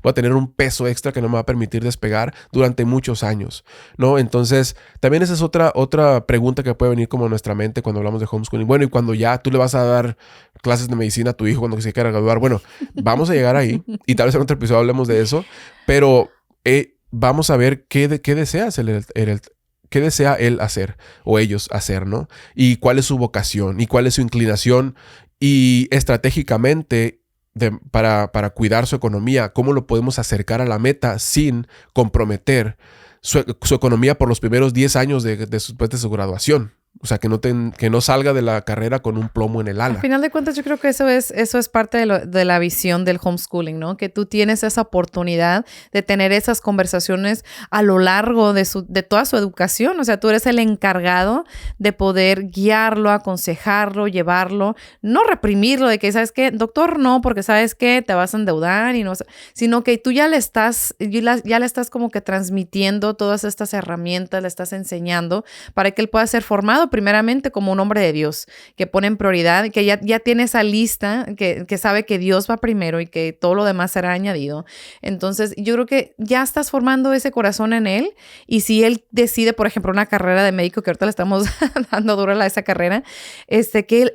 Voy a tener un peso extra que no me va a permitir despegar durante muchos años, ¿no? Entonces, también esa es otra pregunta que puede venir como a nuestra mente cuando hablamos de homeschooling. Bueno, y cuando ya tú le vas a dar clases de medicina a tu hijo cuando se quiera graduar, bueno, vamos a llegar ahí y tal vez en otro episodio hablemos de eso, pero vamos a ver qué deseas qué desea él hacer o ellos hacer, ¿no? Y cuál es su vocación y cuál es su inclinación y estratégicamente para cuidar su economía, cómo lo podemos acercar a la meta sin comprometer su economía por los primeros 10 años después de su graduación. O sea, que no salga de la carrera con un plomo en el Al ala. final de cuentas, yo creo que eso es parte de la visión del homeschooling, ¿no? Que tú tienes esa oportunidad de tener esas conversaciones a lo largo de toda su educación. O sea, tú eres el encargado de poder guiarlo, aconsejarlo, llevarlo, no reprimirlo de que, ¿sabes qué? Doctor, no, porque ¿sabes qué? Te vas a endeudar y no, sino que tú ya le estás como que transmitiendo todas estas herramientas, le estás enseñando para que él pueda ser formado primeramente como un hombre de Dios, que pone en prioridad, que ya tiene esa lista, que sabe que Dios va primero y que todo lo demás será añadido. Entonces, yo creo que ya estás formando ese corazón en él y si él decide, por ejemplo, una carrera de médico, que ahorita le estamos dando duro a esa carrera, que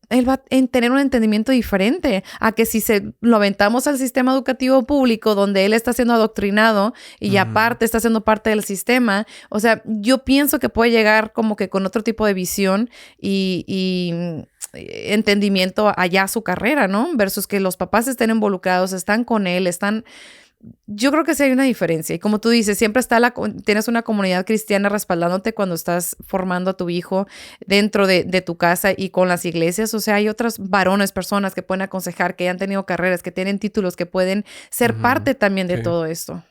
él va a tener un entendimiento diferente a que si lo aventamos al sistema educativo público donde él está siendo adoctrinado y aparte está siendo parte del sistema. O sea, yo pienso que puede llegar como que con otro tipo de visión y entendimiento allá a su carrera, ¿no? Versus que los papás estén involucrados, están con él, Yo creo que sí hay una diferencia. Y como tú dices, siempre tienes una comunidad cristiana respaldándote cuando estás formando a tu hijo dentro de tu casa y con las iglesias. O sea, hay otros varones, personas que pueden aconsejar, que han tenido carreras, que tienen títulos, que pueden ser parte también de todo esto.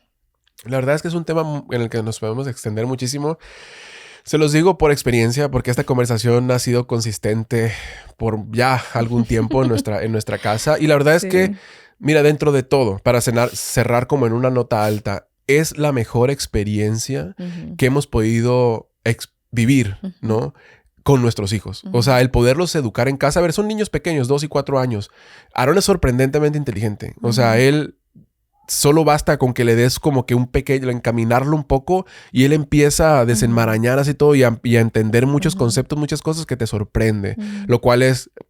La verdad es que es un tema en el que nos podemos extender muchísimo. Se los digo por experiencia, porque esta conversación ha sido consistente por ya algún tiempo en nuestra casa. Y la verdad es que, mira, dentro de todo, para cerrar como en una nota alta, es la mejor experiencia que hemos podido vivir, ¿no? Con nuestros hijos. O sea, el poderlos educar en casa. A ver, son niños pequeños, 2 y 4 años. Aaron es sorprendentemente inteligente. O sea, él solo basta con que le des como que un pequeño, encaminarlo un poco y él empieza a desenmarañar así todo y a entender muchos conceptos, muchas cosas que te sorprende, lo cual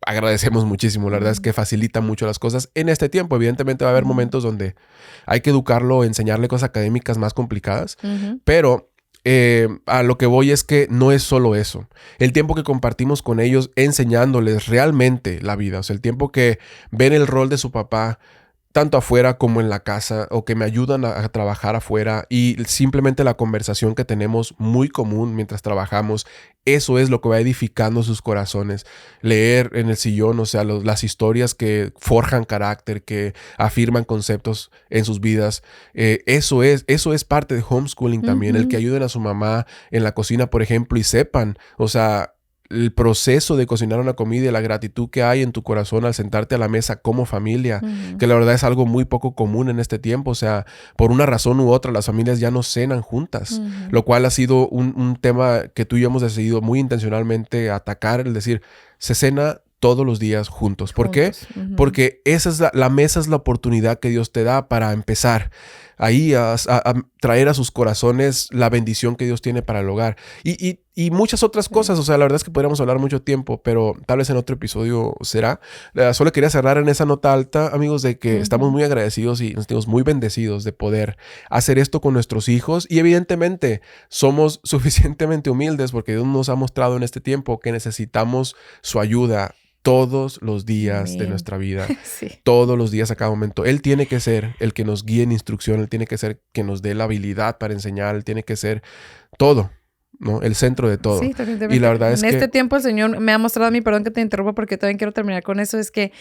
agradecemos muchísimo. La verdad es que facilita mucho las cosas en este tiempo. Evidentemente va a haber momentos donde hay que educarlo, enseñarle cosas académicas más complicadas, pero a lo que voy es que no es solo eso. El tiempo que compartimos con ellos enseñándoles realmente la vida, o sea, el tiempo que ven el rol de su papá tanto afuera como en la casa, o que me ayudan a trabajar afuera, y simplemente la conversación que tenemos muy común mientras trabajamos, eso es lo que va edificando sus corazones. Leer en el sillón, o sea, las historias que forjan carácter, que afirman conceptos en sus vidas, eso es parte de homeschooling también, el que ayuden a su mamá en la cocina, por ejemplo, y sepan, o sea, el proceso de cocinar una comida y la gratitud que hay en tu corazón al sentarte a la mesa como familia, que la verdad es algo muy poco común en este tiempo. O sea, por una razón u otra, las familias ya no cenan juntas, lo cual ha sido un tema que tú y yo hemos decidido muy intencionalmente atacar, el decir, se cena todos los días juntos. ¿Por qué? Porque esa es la mesa, es la oportunidad que Dios te da para empezar ahí a traer a sus corazones la bendición que Dios tiene para el hogar. Y muchas otras cosas. O sea, la verdad es que podríamos hablar mucho tiempo, pero tal vez en otro episodio será. Solo quería cerrar en esa nota alta, amigos, de que estamos muy agradecidos y nos sentimos muy bendecidos de poder hacer esto con nuestros hijos. Y evidentemente somos suficientemente humildes porque Dios nos ha mostrado en este tiempo que necesitamos su ayuda todos los días de Amén. nuestra vida, Sí. todos los días a cada momento. Él tiene que ser el que nos guíe en instrucción, Él tiene que ser que nos dé la habilidad para enseñar, Él tiene que ser todo, ¿no? El centro de todo. Sí, Y definitivamente. la verdad es En este que... tiempo el Señor me ha mostrado a mí, perdón que te interrumpa porque también quiero terminar con eso, es que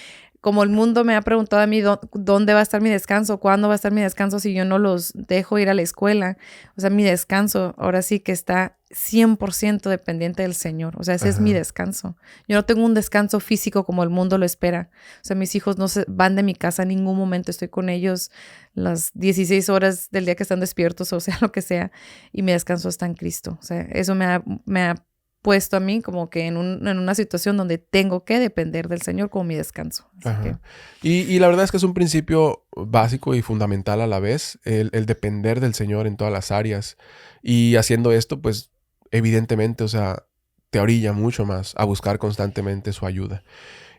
como el mundo me ha preguntado a mí dónde va a estar mi descanso, cuándo va a estar mi descanso si yo no los dejo ir a la escuela. O sea, mi descanso ahora sí que está 100% dependiente del Señor. O sea, ese es mi Ajá. descanso. Yo no tengo un descanso físico como el mundo lo espera. O sea, mis hijos no se van de mi casa en ningún momento. Estoy con ellos las 16 horas del día que están despiertos, o sea, lo que sea. Y mi descanso está en Cristo. O sea, eso me ha puesto a mí como que en una situación donde tengo que depender del Señor como mi descanso. Así que, Ajá. Y la verdad es que es un principio básico y fundamental a la vez, el depender del Señor en todas las áreas. Y haciendo esto, pues evidentemente, o sea, te orilla mucho más a buscar constantemente su ayuda.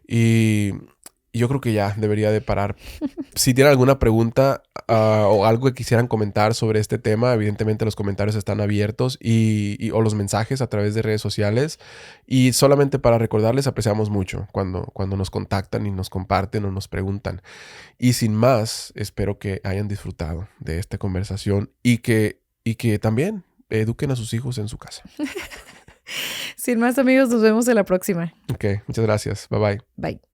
Y yo creo que ya debería de parar. Si tienen alguna pregunta o algo que quisieran comentar sobre este tema, evidentemente los comentarios están abiertos o los mensajes a través de redes sociales. Y solamente para recordarles, apreciamos mucho cuando nos contactan y nos comparten o nos preguntan. Y sin más, espero que hayan disfrutado de esta conversación y que también eduquen a sus hijos en su casa. sin más amigos, nos vemos en la próxima. Ok, muchas gracias. Bye bye. Bye.